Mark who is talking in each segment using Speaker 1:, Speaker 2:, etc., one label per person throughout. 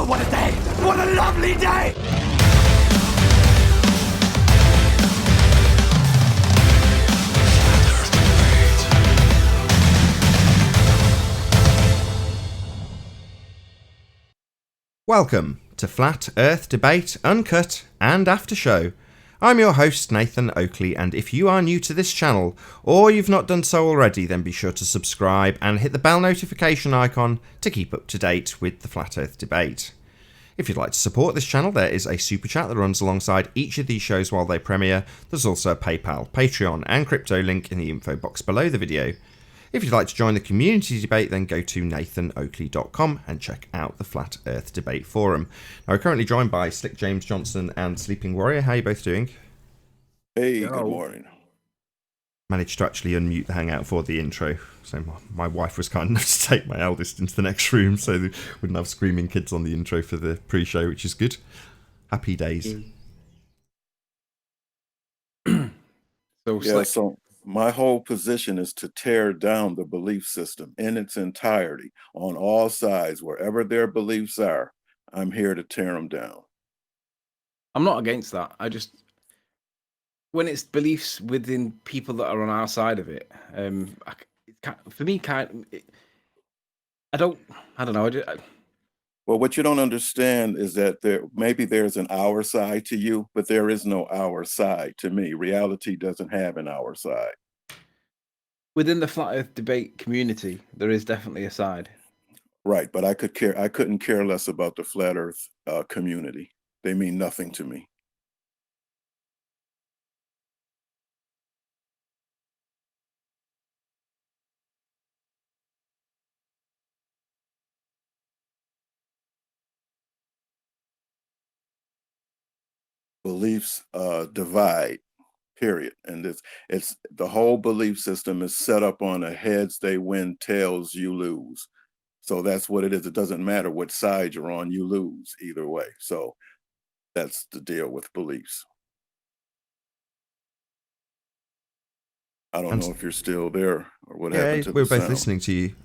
Speaker 1: Oh, what a day! What a lovely day!
Speaker 2: Welcome to Flat Earth Debate, Uncut and After Show. I'm your host Nathan Oakley, and if you are new to this channel, or you've not done so already, then be sure to subscribe and hit the bell notification icon to keep up to date with the Flat Earth Debate. If you'd like to support this channel, there is a super chat that runs alongside each of these shows while they premiere. There's also a PayPal, Patreon and crypto link in the info box below the video. If you'd like to join the community debate, then go to nathanoakley.com and check out the Flat Earth Debate Forum. Now, we're currently joined by Slick James Johnson and Sleeping Warrior. How are you both doing?
Speaker 3: Hey, good morning.
Speaker 2: Managed to actually unmute the Hangout for the intro. So my wife was kind enough to take my eldest into the next room so they wouldn't have screaming kids on the intro for the pre-show, which is good. Happy days.
Speaker 3: So my whole position is to tear down the belief system in its entirety on all sides, wherever their beliefs are. I'm here to tear them down.
Speaker 4: I'm not against that. When it's beliefs within people that are on our side of it, for me, I don't know.
Speaker 3: Well, what you don't understand is that maybe there's an our side to you, but there is no our side to me. Reality doesn't have an our side.
Speaker 4: Within the Flat Earth Debate community, there is definitely a side.
Speaker 3: Right, but I couldn't care less about the Flat Earth community. They mean nothing to me. Beliefs divide, period. And it's the whole belief system is set up on a heads they win, tails you lose. So that's what it is. It doesn't matter what side you're on, you lose either way. So that's the deal with beliefs. I don't know if you're still there or what happened to
Speaker 2: we're
Speaker 3: the
Speaker 2: both
Speaker 3: sound.
Speaker 2: listening to you.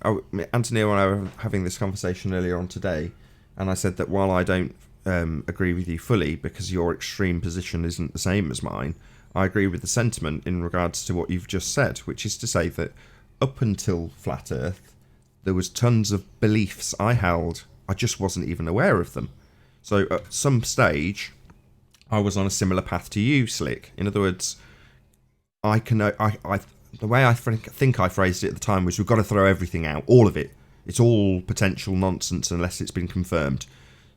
Speaker 2: Anthony and I were having this conversation earlier on today, and I said that while I don't agree with you fully because your extreme position isn't the same as mine, I agree with the sentiment in regards to what you've just said, which is to say that up until Flat Earth, there was tons of beliefs I held. I just wasn't even aware of them. So at some stage, I was on a similar path to you, Slick. In other words, the way I think I phrased it at the time was, we've got to throw everything out, all of it. It's all potential nonsense unless it's been confirmed.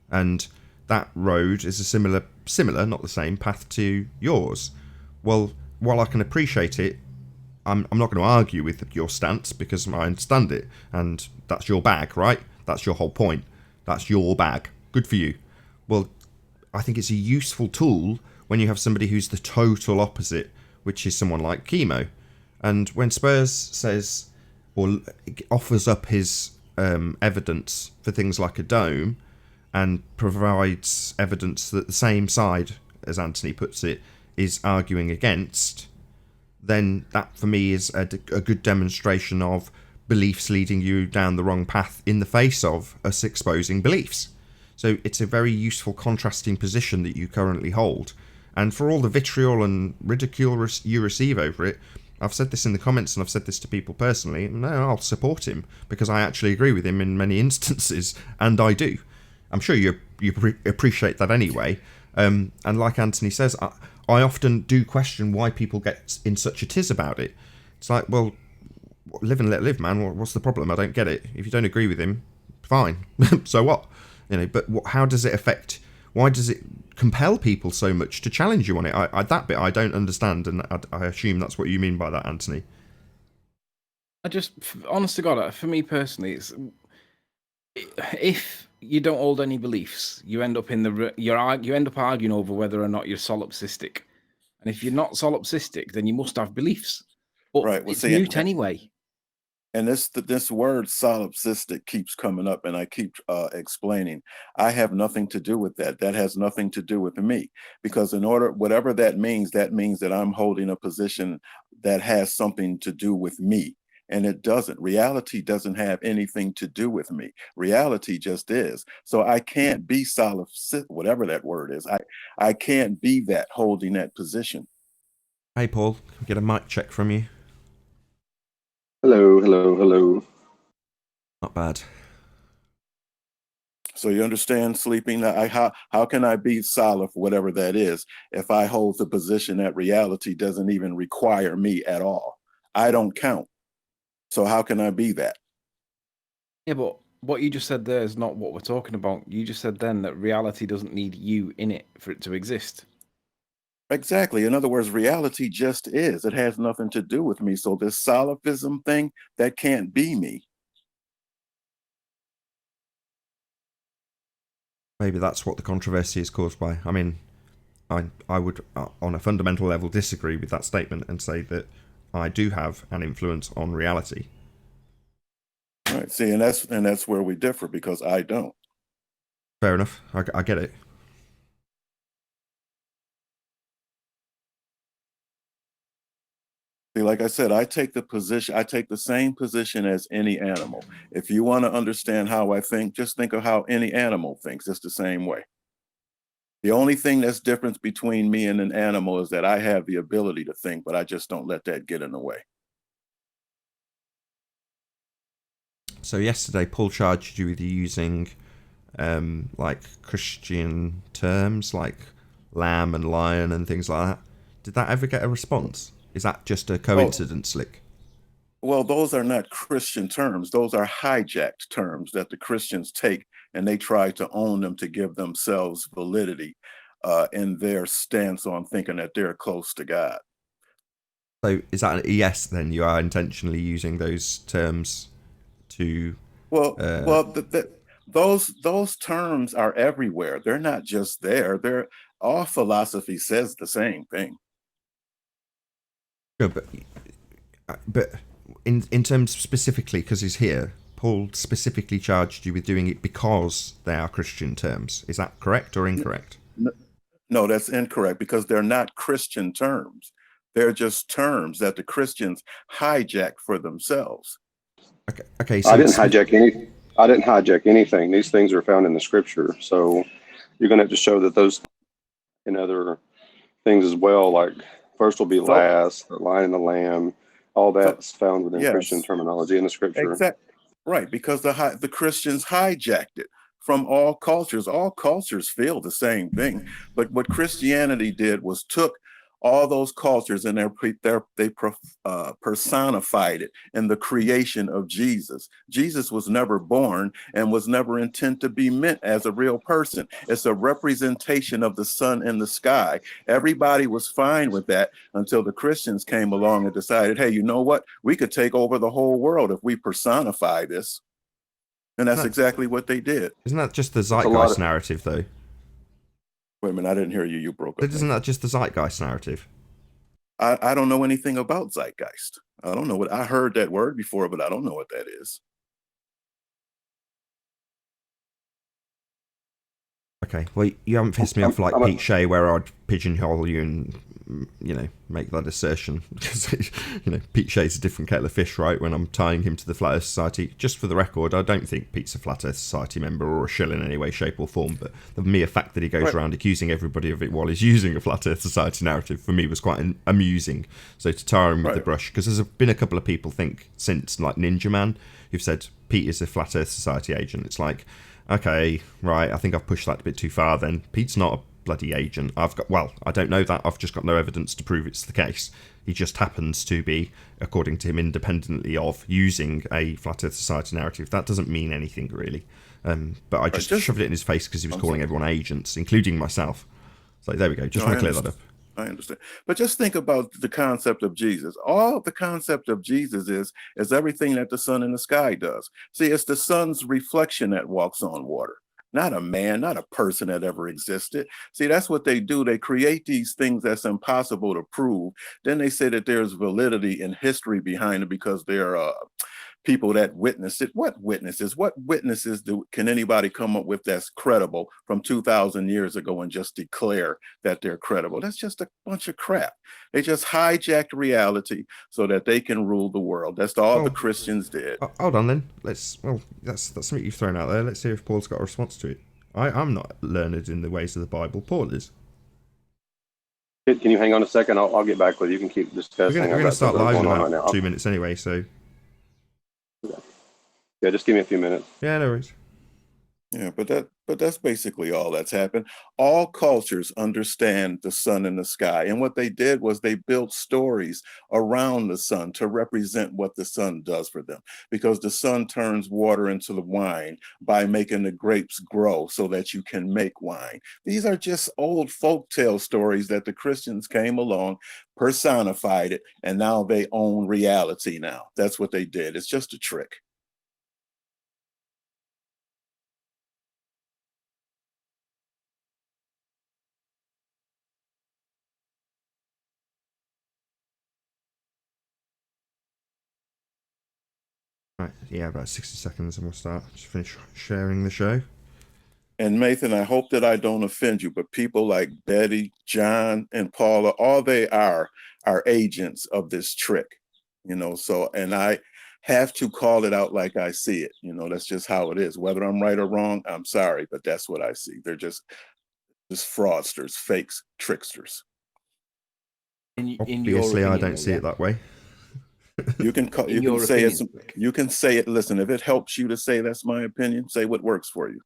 Speaker 2: And that road is a similar, not the same, path to yours. Well, while I can appreciate it, I'm not going to argue with your stance because I understand it, and that's your bag, right? That's your whole point. That's your bag. Good for you. Well, I think it's a useful tool when you have somebody who's the total opposite, which is someone like Chemo. And when Spurs says or offers up his evidence for things like a dome, and provides evidence that the same side, as Anthony puts it, is arguing against, then that for me is a good demonstration of beliefs leading you down the wrong path in the face of us exposing beliefs. So it's a very useful contrasting position that you currently hold. And for all the vitriol and ridicule you receive over it, I've said this in the comments and I've said this to people personally, no, I'll support him because I actually agree with him in many instances, and I do. I'm sure you appreciate that anyway. And like Anthony says, I often do question why people get in such a tiz about it. It's like, well, live and let live, man. What's the problem? I don't get it. If you don't agree with him, fine. So what? But how does it affect? Why does it compel people so much to challenge you on it? That bit I don't understand, and I assume that's what you mean by that, Anthony.
Speaker 4: Honest to God, for me personally, if you don't hold any beliefs, you end up arguing over whether or not you're solipsistic. And if you're not solipsistic, then you must have beliefs. But
Speaker 3: right. Well,
Speaker 4: it's moot anyway.
Speaker 3: And this word solipsistic keeps coming up, and I keep explaining. I have nothing to do with that. That has nothing to do with me, because whatever that means that I'm holding a position that has something to do with me. and it doesn't. Reality doesn't have anything to do with me. Reality just is. So I can't be whatever that word is. I can't be that holding that position.
Speaker 2: Hey, Paul, can we get a mic check from you?
Speaker 5: Hello, hello, hello.
Speaker 2: Not bad.
Speaker 3: So you understand, sleeping? How can I be solid, whatever that is, if I hold the position that reality doesn't even require me at all? I don't count. So how can I be that?
Speaker 4: Yeah, but what you just said there is not what we're talking about. You just said then that reality doesn't need you in it for it to exist.
Speaker 3: Exactly. In other words, reality just is. It has nothing to do with me. So this solipsism thing, that can't be me.
Speaker 2: Maybe that's what the controversy is caused by. I mean, I would, on a fundamental level, disagree with that statement and say that I do have an influence on reality.
Speaker 3: Right. See, and that's where we differ, because I don't.
Speaker 2: Fair enough. I get it.
Speaker 3: See, like I said, I take the same position as any animal. If you want to understand how I think, just think of how any animal thinks. It's the same way. The only thing that's different between me and an animal is that I have the ability to think, but I just don't let that get in the way.
Speaker 2: So yesterday, Paul charged you with using like Christian terms like lamb and lion and things like that. Did that ever get a response? Is that just a coincidence, Slick?
Speaker 3: Well, those are not Christian terms. Those are hijacked terms that the Christians take, and they try to own them to give themselves validity in their stance on thinking that they're close to God.
Speaker 2: So is that a yes then? You are intentionally using those terms to...
Speaker 3: Those terms are everywhere. They're not just there. All philosophy says the same thing.
Speaker 2: No, but in terms specifically, because he's here, Paul specifically charged you with doing it because they are Christian terms. Is that correct or incorrect?
Speaker 3: No, that's incorrect, because they're not Christian terms. They're just terms that the Christians hijack for themselves.
Speaker 2: Okay. So
Speaker 5: I didn't hijack anything. These things are found in the scripture. So you're going to have to show that those and other things as well, like first will be last, the lion and the lamb, all that's found within Christian terminology in the scripture.
Speaker 3: Exactly. Right, because the Christians hijacked it from all cultures. All cultures feel the same thing. But what Christianity did was took all those cultures and they personified it in the creation of Jesus. Jesus was never born and was never intended to be meant as a real person. It's a representation of the sun in the sky. Everybody was fine with that until the Christians came along and decided, hey, you know what? We could take over the whole world if we personify this. And that's exactly what they did.
Speaker 2: Isn't that just the zeitgeist narrative, though?
Speaker 3: Wait a minute, I didn't hear you. You broke up.
Speaker 2: Isn't that just the zeitgeist narrative?
Speaker 3: I don't know anything about zeitgeist. I don't know what, I heard that word before, but I don't know what that is.
Speaker 2: Okay, well, you haven't pissed me off like Pete Shea, where I'd pigeonhole you and, make that assertion. Because, Pete Shea's a different kettle of fish, right? When I'm tying him to the Flat Earth Society. Just for the record, I don't think Pete's a Flat Earth Society member or a shill in any way, shape or form, but the mere fact that he goes around accusing everybody of it while he's using a Flat Earth Society narrative, for me, was quite amusing. So to tar him with the brush, because there's been a couple of people since, like Ninja Man, who've said Pete is a Flat Earth Society agent. It's like, okay, right, I think I've pushed that a bit too far then. Pete's not a bloody agent. I don't know that. I've just got no evidence to prove it's the case. He just happens to be, according to him, independently of using a Flat Earth Society narrative. That doesn't mean anything, really. But I just shoved it in his face because he was calling everyone agents, including myself. So there we go. Just want to clear that up.
Speaker 3: I understand. But just think about the concept of Jesus. All the concept of Jesus is everything that the sun in the sky does. See, it's the sun's reflection that walks on water, not a man, not a person that ever existed. See, that's what they do. They create these things that's impossible to prove. Then they say that there's validity in history behind it because they're people that witnessed it. What witnesses? What witnesses can anybody come up with that's credible from 2,000 years ago and just declare that they're credible? That's just a bunch of crap. They just hijacked reality so that they can rule the world. That's all the Christians did.
Speaker 2: Hold on then. That's something you've thrown out there. Let's see if Paul's got a response to it. I'm not learned in the ways of the Bible. Paul is.
Speaker 5: Can you hang on a second? I'll get back with you. You can keep discussing.
Speaker 2: We're going to start live in about 2 minutes anyway, so.
Speaker 5: Yeah, just give me a few minutes.
Speaker 2: Yeah, no worries.
Speaker 3: Yeah, but that's basically all that's happened. All cultures understand the sun and the sky, and what they did was they built stories around the sun to represent what the sun does for them, because the sun turns water into the wine by making the grapes grow so that you can make wine. These are just old folktale stories that the Christians came along, personified it, and now they own reality now. That's what they did. It's just a trick.
Speaker 2: Right, yeah, about 60 seconds and we'll start. Just finish sharing the show.
Speaker 3: And Nathan, I hope that I don't offend you, but people like Betty, John, and Paula, all they are agents of this trick, so, and I have to call it out like I see it. That's just how it is. Whether I'm right or wrong, I'm sorry, but that's what I see. They're just fraudsters, fakes, tricksters.
Speaker 2: Obviously, I don't see it that way.
Speaker 3: You can say it. You can say it. Listen, if it helps you to say that's my opinion, say what works for you.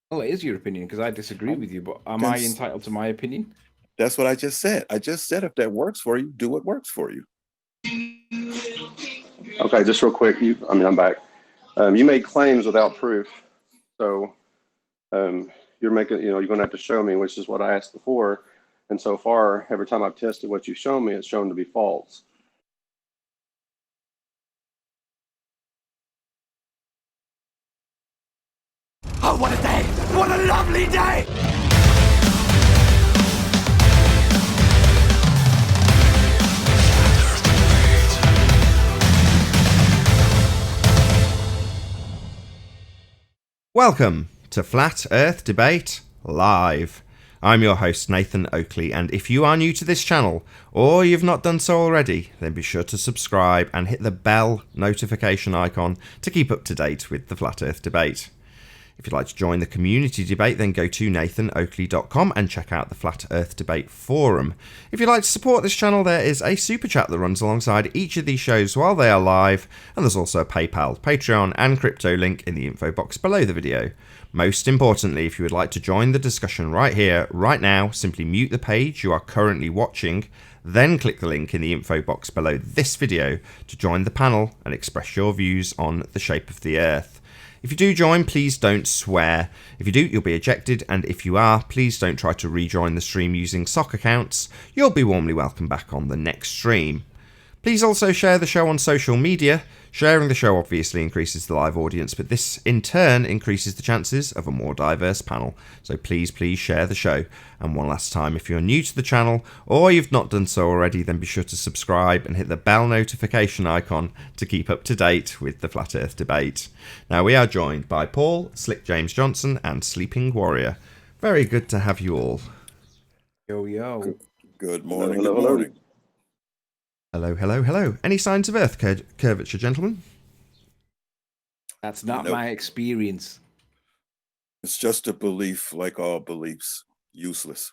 Speaker 4: Well, it is your opinion because I disagree with you, but am I entitled to my opinion?
Speaker 3: That's what I just said. I just said if that works for you, do what works for you.
Speaker 5: Okay, just real quick. I'm back. You made claims without proof, so you're making. You're going to have to show me, which is what I asked before. And so far, every time I've tested what you've shown me, it's shown to be false.
Speaker 1: Oh, what a day! What a lovely day!
Speaker 2: Welcome to Flat Earth Debate Live. I'm your host, Nathan Oakley, and if you are new to this channel, or you've not done so already, then be sure to subscribe and hit the bell notification icon to keep up to date with the Flat Earth Debate. If you'd like to join the community debate, then go to nathanoakley.com and check out the Flat Earth Debate forum. If you'd like to support this channel, there is a super chat that runs alongside each of these shows while they are live, and there's also a PayPal, Patreon, and crypto link in the info box below the video. Most importantly, if you would like to join the discussion right here, right now, simply mute the page you are currently watching, then click the link in the info box below this video to join the panel and express your views on the shape of the Earth. If you do join, please don't swear. If you do, you'll be ejected, and if you are, please don't try to rejoin the stream using sock accounts. You'll be warmly welcome back on the next stream. Please also share the show on social media. Sharing the show obviously increases the live audience, but this in turn increases the chances of a more diverse panel. So please share the show. And one last time, if you're new to the channel or you've not done so already, then be sure to subscribe and hit the bell notification icon to keep up to date with the Flat Earth Debate. Now we are joined by Paul, Slick James Johnson, and Sleeping Warrior. Very good to have you all.
Speaker 4: Yo.
Speaker 3: Good morning.
Speaker 5: Hello.
Speaker 3: Good morning.
Speaker 2: Hello. Any signs of Earth curvature, gentlemen?
Speaker 4: That's not
Speaker 3: Nope.
Speaker 4: my experience.
Speaker 3: It's just a belief, like all beliefs, useless.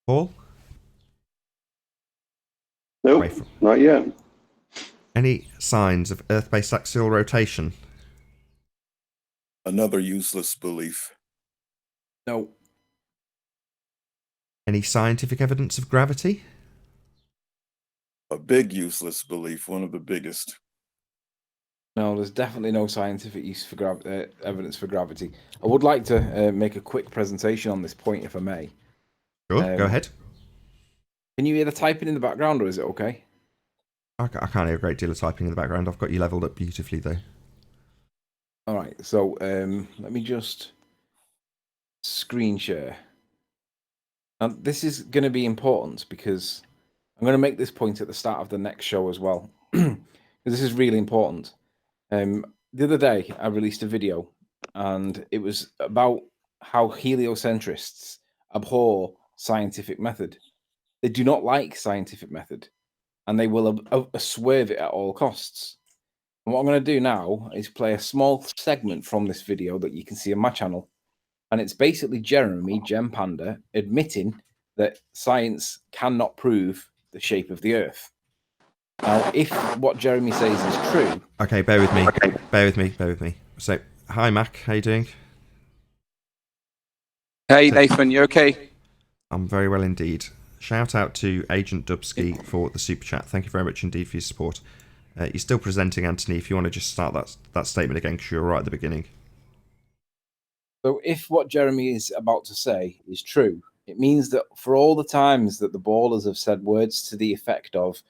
Speaker 2: Paul?
Speaker 5: Nope, not yet.
Speaker 2: Any signs of Earth-based axial rotation?
Speaker 3: Another useless belief.
Speaker 4: No.
Speaker 2: Any scientific evidence of gravity?
Speaker 3: A big useless belief, one of the biggest.
Speaker 4: No, there's definitely no scientific use for evidence for gravity. I would like to make a quick presentation on this point, if I may.
Speaker 2: Sure, go ahead.
Speaker 4: Can you hear the typing in the background, or is it okay?
Speaker 2: I can't hear a great deal of typing in the background. I've got you leveled up beautifully, though.
Speaker 4: All right, so let me just screen share. Now, this is going to be important because I'm going to make this point at the start of the next show as well. This is really important. The other day, I released a video, and it was about how heliocentrists abhor scientific method. They do not like scientific method, and they will swerve it at all costs. And what I'm going to do now is play a small segment from this video that you can see on my channel. And it's basically Jeremy, Gem Panda, admitting that science cannot prove the shape of the Earth. Now, if what Jeremy says is true...
Speaker 2: Okay, bear with me. Bear with me. So, hi, Mac. How you doing?
Speaker 6: Hey, Nathan, you okay?
Speaker 2: I'm very well indeed. Shout out to Agent Dubsky for the super chat. Thank you very much indeed for your support. You're still presenting, Anthony, if you want to just start that statement again, because you were right at the beginning.
Speaker 4: So if what Jeremy is about to say is true, it means that for all the times that the ballers have said words to the effect of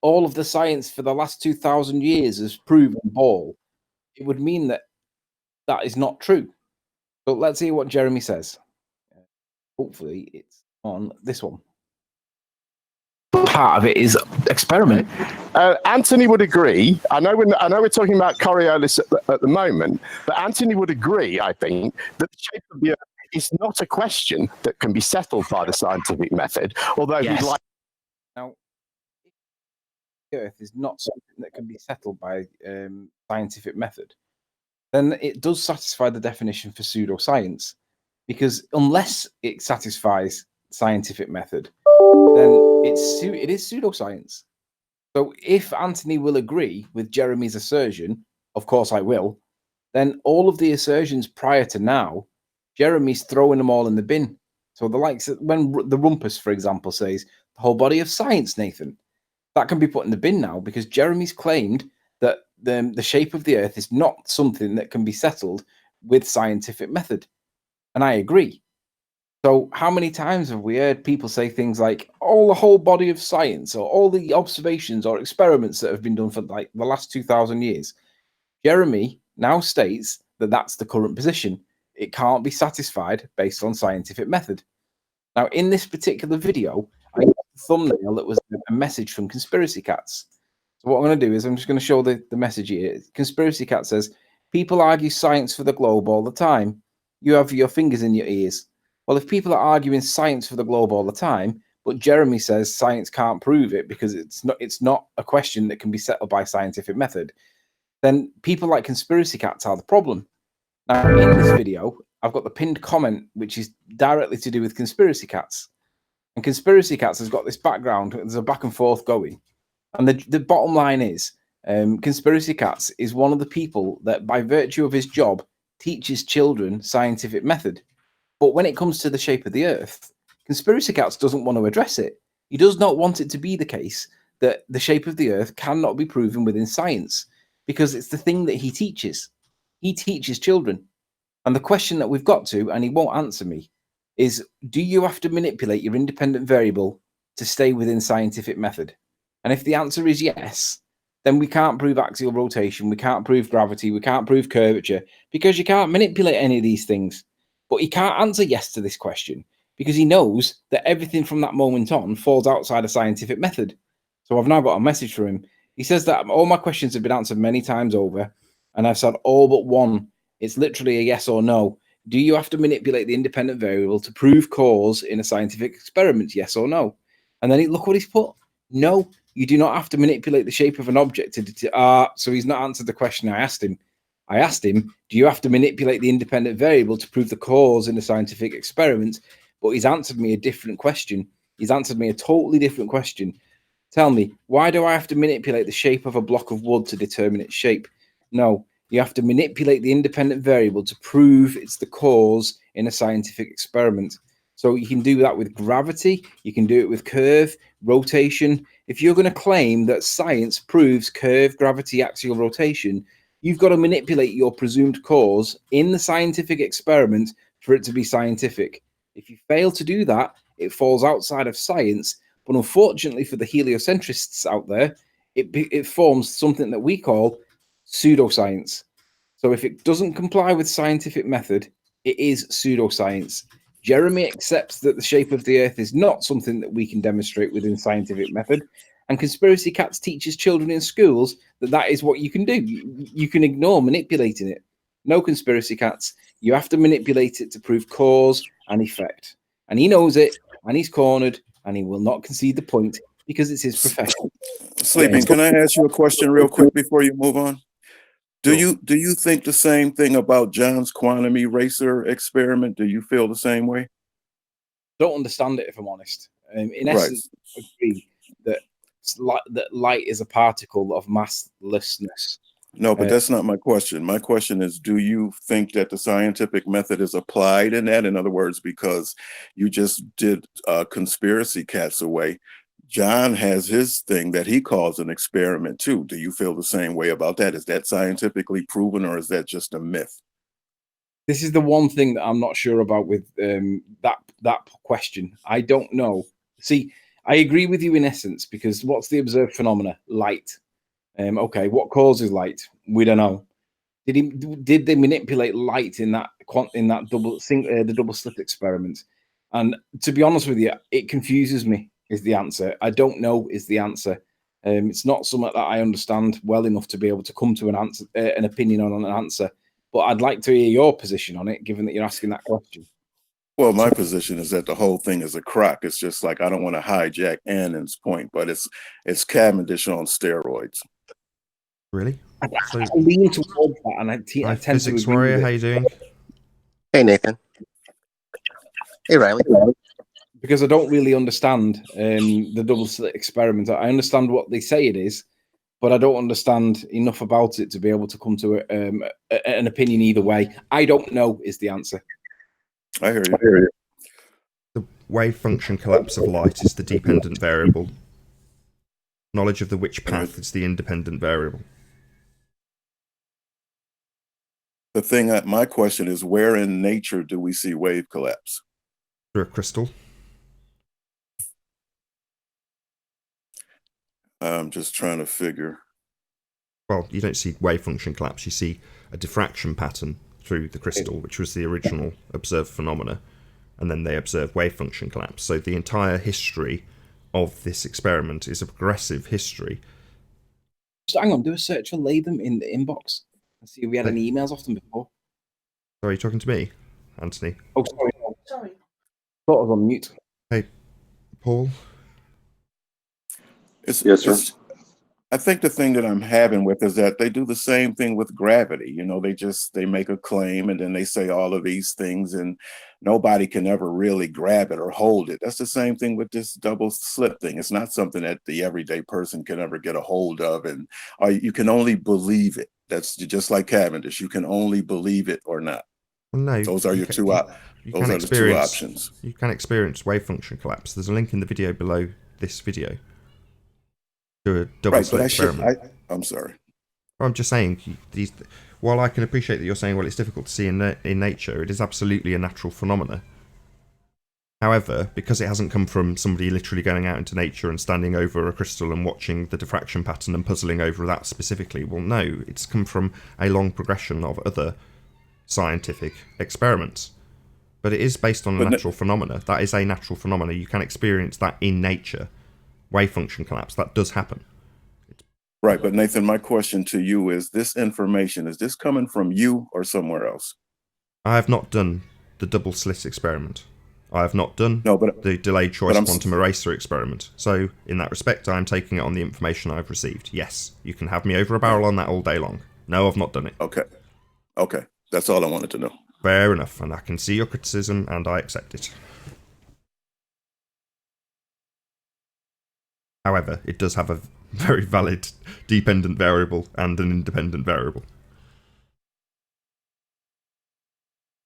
Speaker 4: all of the science for the last 2,000 years has proven ball, it would mean that that is not true. But let's hear what Jeremy says. Hopefully it's on this one. Part of it is experiment.
Speaker 7: Anthony would agree. I know we're talking about Coriolis at the moment, but Anthony would agree, I think, that the shape of the Earth is not a question that can be settled by the scientific method, although
Speaker 4: Yes.
Speaker 7: he'd like...
Speaker 4: Now, if the Earth is not something that can be settled by scientific method, then it does satisfy the definition for pseudoscience, because unless it satisfies scientific method, then it is pseudoscience. So if Anthony will agree with Jeremy's assertion, of course I will, then all of the assertions prior to now, Jeremy's throwing them all in the bin. So the likes of when the Rumpus, for example, says the whole body of science, Nathan, that can be put in the bin now because Jeremy's claimed that the shape of the Earth is not something that can be settled with scientific method. And I agree. So how many times have we heard people say things like, oh, the whole body of science, or all the observations or experiments that have been done for like the last 2,000 years? Jeremy now states that that's the current position. It can't be satisfied based on scientific method. Now, in this particular video, I got a thumbnail that was a message from Conspiracy Cats. So what I'm going to do is I'm just going to show the message here. Conspiracy Cat says, people argue science for the globe all the time. You have your fingers in your ears. Well, if people are arguing science for the globe all the time, but Jeremy says science can't prove it because it's not a question that can be settled by scientific method, then people like Conspiracy Cats are the problem. Now, in this video, I've got the pinned comment, which is directly to do with Conspiracy Cats. And Conspiracy Cats has got this background. There's a back and forth going. And the bottom line is, Conspiracy Cats is one of the people that, by virtue of his job, teaches children scientific method. But when it comes to the shape of the Earth, Conspiracy Cats doesn't want to address it. He does not want it to be the case that the shape of the Earth cannot be proven within science, because it's the thing that he teaches. He teaches children. And the question that we've got to, and he won't answer me, is do you have to manipulate your independent variable to stay within scientific method? And if the answer is yes, then we can't prove axial rotation, we can't prove gravity, we can't prove curvature, because you can't manipulate any of these things. But he can't answer yes to this question because he knows that everything from that moment on falls outside of scientific method. So I've now got a message for him. He says that all my questions have been answered many times over, and I've said all but one. It's literally a yes or no. Do you have to manipulate the independent variable to prove cause in a scientific experiment? Yes or no? And then look what he's put. No, you do not have to manipulate the shape of an object so he's not answered the question I asked him. I asked him, do you have to manipulate the independent variable to prove the cause in a scientific experiment? But he's answered me a different question. He's answered me a totally different question. Tell me, why do I have to manipulate the shape of a block of wood to determine its shape? No, you have to manipulate the independent variable to prove it's the cause in a scientific experiment. So you can do that with gravity, you can do it with curve, rotation. If you're going to claim that science proves curve, gravity, axial rotation, you've got to manipulate your presumed cause in the scientific experiment for it to be scientific. If you fail to do that, it falls outside of science. But unfortunately for the heliocentrists out there, it forms something that we call pseudoscience. So if it doesn't comply with scientific method, it is pseudoscience. Jeremy accepts that the shape of the Earth is not something that we can demonstrate within scientific method. And Conspiracy Cats teaches children in schools that is what you can do. You can ignore manipulating it. No, Conspiracy Cats, you have to manipulate it to prove cause and effect. And he knows it, and he's cornered, and he will not concede the point because it's his profession.
Speaker 3: Sleeping, can I ask you a question real quick before you move on? Do you think the same thing about John's quantum eraser experiment? Do you feel the same way?
Speaker 4: Don't understand it, if I'm honest. In essence, I agree that light is a particle of masslessness.
Speaker 3: No, but that's not my question. My question is, do you think that the scientific method is applied in that? In other words, because you just did Conspiracy Cats away, John has his thing that he calls an experiment too. Do you feel the same way about that? Is that scientifically proven, or is that just a myth?
Speaker 4: This is the one thing that I'm not sure about with that question. I don't know. See, I agree with you in essence, because what's the observed phenomena? Light. Okay, what causes light? We don't know. Did they manipulate light in that the double slit experiment? And to be honest with you, it confuses me. Is the answer? I don't know. Is the answer? It's not something that I understand well enough to be able to come to an answer, an opinion on an answer. But I'd like to hear your position on it, given that you're asking that question.
Speaker 3: Well, my position is that the whole thing is a crock. It's just like, I don't want to hijack Annan's point, but it's Cavendish on steroids.
Speaker 2: Really?
Speaker 4: I lean towards that, and I tend
Speaker 2: Physics
Speaker 4: to agree
Speaker 2: Warrior,
Speaker 4: with
Speaker 2: how
Speaker 4: it.
Speaker 2: you doing?
Speaker 8: Hey, Nathan. Hey, Riley.
Speaker 4: Because I don't really understand the double slit experiment. I understand what they say it is, but I don't understand enough about it to be able to come to an opinion either way. I don't know is the answer.
Speaker 3: I hear you.
Speaker 2: The wave function collapse of light is the dependent variable. Knowledge of the which path is the independent variable.
Speaker 3: The thing that my question is, where in nature do we see wave collapse?
Speaker 2: Through a crystal.
Speaker 3: I'm just trying to figure.
Speaker 2: Well, you don't see wave function collapse. You see a diffraction pattern through the crystal, which was the original observed phenomena, and then they observe wave function collapse. So the entire history of this experiment is a progressive history.
Speaker 4: Just hang on, do a search for Latham in the inbox and see if we had any emails off them before.
Speaker 2: Sorry, are you talking to me, Anthony?
Speaker 4: Oh, sorry. Thought I was on mute.
Speaker 2: Hey, Paul?
Speaker 5: Yes, sir.
Speaker 3: I think the thing that I'm having with is that they do the same thing with gravity. You know, they make a claim and then they say all of these things and nobody can ever really grab it or hold it. That's the same thing with this double slit thing. It's not something that the everyday person can ever get a hold of, and you can only believe it. That's just like Cavendish. You can only believe it or not.
Speaker 2: Well, no.
Speaker 3: Those are your two options.
Speaker 2: You can experience wave function collapse. There's a link in the video below this video to a double slit experiment.
Speaker 3: I'm sorry.
Speaker 2: I'm just saying, while I can appreciate that you're saying, well, it's difficult to see in nature, it is absolutely a natural phenomena. However, because it hasn't come from somebody literally going out into nature and standing over a crystal and watching the diffraction pattern and puzzling over that specifically, well, no, it's come from a long progression of other scientific experiments. But it is based on a natural phenomena. That is a natural phenomena. You can experience that in nature. Wave function collapse, that does happen.
Speaker 3: Right, but Nathan, my question to you is, this information, is this coming from you or somewhere else?
Speaker 2: I have not done the double slit experiment. I have not done the delayed choice quantum eraser experiment. So in that respect, I am taking it on the information I've received. Yes, you can have me over a barrel on that all day long. No, I've not done it.
Speaker 3: Okay, that's all I wanted to know.
Speaker 2: Fair enough, and I can see your criticism and I accept it. However, it does have a very valid dependent variable and an independent variable.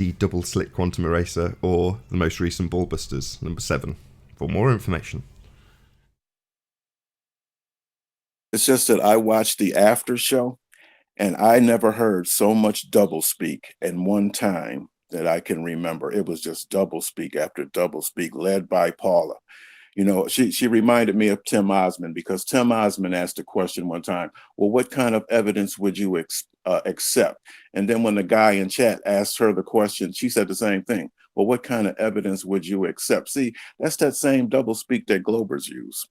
Speaker 2: The double slit quantum eraser or the most recent Ballbusters, number 7, for more information.
Speaker 3: It's just that I watched the after show and I never heard so much doublespeak in one time that I can remember. It was just doublespeak after doublespeak led by Paula. You know, she reminded me of Tim Osmond, because Tim Osmond asked a question one time, well, what kind of evidence would you accept? And then when the guy in chat asked her the question, she said the same thing. Well, what kind of evidence would you accept? See, that's that same doublespeak that Globers use.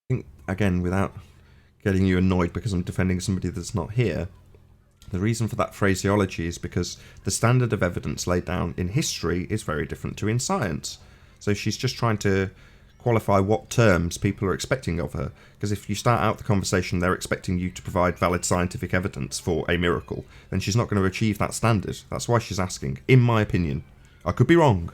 Speaker 2: think, again, without getting you annoyed because I'm defending somebody that's not here, the reason for that phraseology is because the standard of evidence laid down in history is very different to in science. So she's just trying to qualify what terms people are expecting of her. Because if you start out the conversation, they're expecting you to provide valid scientific evidence for a miracle, then she's not going to achieve that standard. That's why she's asking, in my opinion. I could be wrong.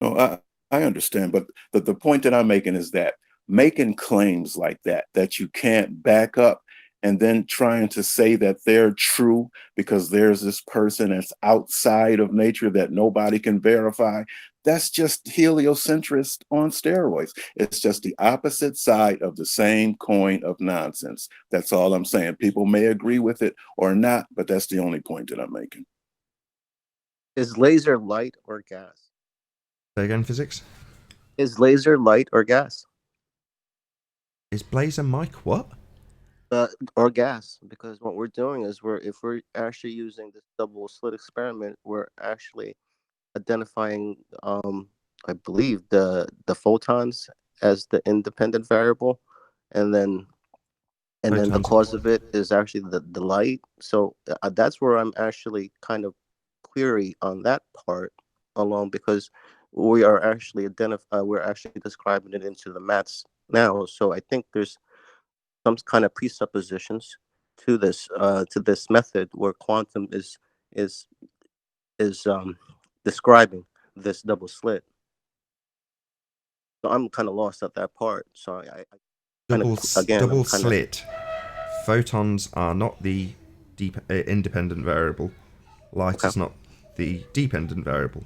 Speaker 3: No, I understand, but the point that I'm making is that making claims like that you can't back up, and then trying to say that they're true because there's this person that's outside of nature that nobody can verify, that's just heliocentrist on steroids. It's just the opposite side of the same coin of nonsense. That's all I'm saying. People may agree with it or not, but that's the only point that I'm making.
Speaker 8: Is laser light or gas?
Speaker 2: Say again, physics?
Speaker 8: Is laser light or gas?
Speaker 2: Is Blazer Mike what?
Speaker 8: Or gas? Because what we're doing is if we're actually using this double slit experiment, we're actually identifying, I believe, the photons as the independent variable, and then the cause of it is actually the light. So that's where I'm actually kind of query on that part alone, because we are actually we're actually describing it into the maths now. So I think there's some kind of presuppositions to this method where quantum is describing this double slit. So I'm kind of lost at that part. So I
Speaker 2: double slit. Photons are not the independent variable. Light is not the dependent variable.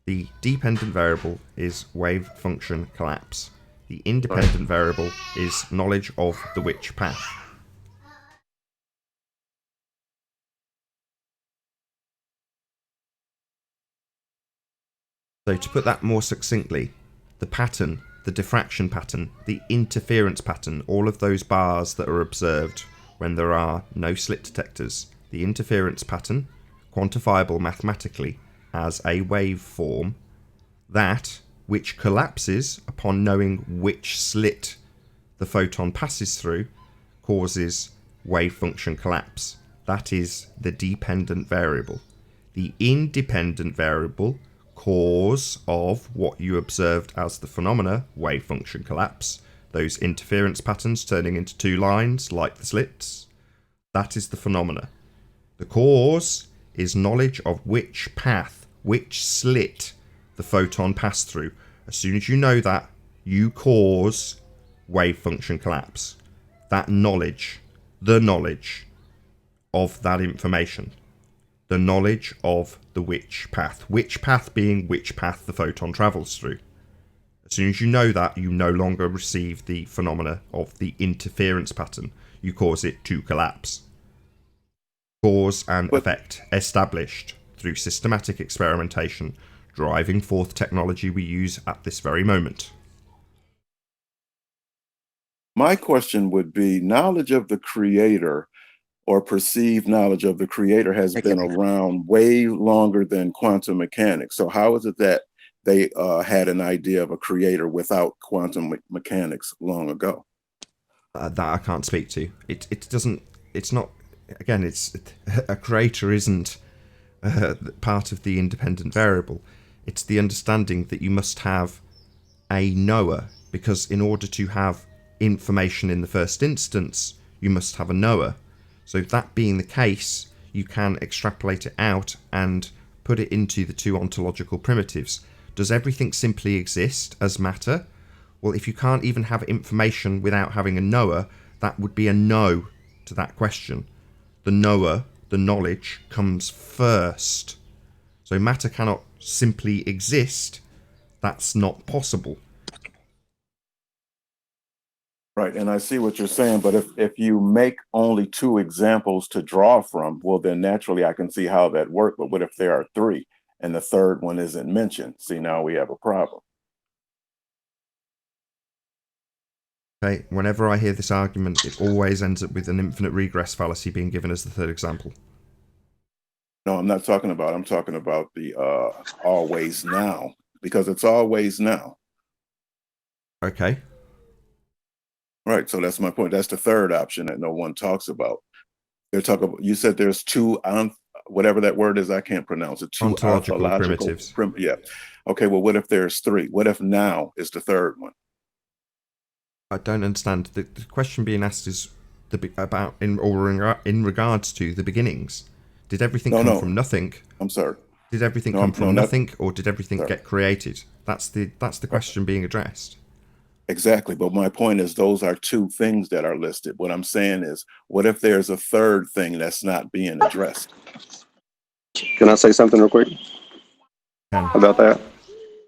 Speaker 2: The dependent variable is wave function collapse. The independent variable is knowledge of the witch path. So to put that more succinctly, the pattern, the diffraction pattern, the interference pattern, all of those bars that are observed when there are no slit detectors, the interference pattern, quantifiable mathematically as a waveform, that which collapses upon knowing which slit the photon passes through, causes wave function collapse. That is the dependent variable. The independent variable, cause of what you observed as the phenomena, wave function collapse, those interference patterns turning into two lines like the slits, that is the phenomena. The cause is knowledge of which path, which slit the photon passed through. As soon as you know that, you cause wave function collapse. That knowledge, the knowledge of that information, the knowledge of the which path being which path the photon travels through. As soon as you know that, you no longer receive the phenomena of the interference pattern. You cause it to collapse. Cause and effect established through systematic experimentation, driving forth technology we use at this very moment.
Speaker 3: My question would be, knowledge of the creator or perceived knowledge of the creator has been around way longer than quantum mechanics. So how is it that they had an idea of a creator without quantum mechanics long ago?
Speaker 2: That I can't speak to. It doesn't. It's not. Again, it's a creator isn't part of the independent variable. It's the understanding that you must have a knower, because in order to have information in the first instance, you must have a knower. So that being the case, you can extrapolate it out and put it into the two ontological primitives. Does everything simply exist as matter? Well, if you can't even have information without having a knower, that would be a no to that question. The knower, the knowledge, comes first. So matter cannot simply exist. That's not possible.
Speaker 3: Right, and I see what you're saying, but if you make only two examples to draw from, well, then naturally I can see how that works. But what if there are three and the third one isn't mentioned? See, now we have a problem.
Speaker 2: Okay, whenever I hear this argument, it always ends up with an infinite regress fallacy being given as the third example.
Speaker 3: No, I'm not talking about, I'm talking about the always now, because it's always now.
Speaker 2: Okay.
Speaker 3: Right. So that's my point. That's the third option that no one talks about. They're talking about, you said there's two, whatever that word is, I can't pronounce it. Two
Speaker 2: Ontological
Speaker 3: ontological
Speaker 2: primitives.
Speaker 3: Yeah. Okay. Well, what if there's three? What if now is the third one?
Speaker 2: I don't understand. The question being asked is in regards to the beginnings. Did everything come from nothing?
Speaker 3: I'm sorry.
Speaker 2: Did everything come from nothing, or did everything get created? That's the question being addressed.
Speaker 3: Exactly. But my point is, those are two things that are listed. What I'm saying is, what if there's a third thing that's not being addressed?
Speaker 5: Can I say something real quick about that?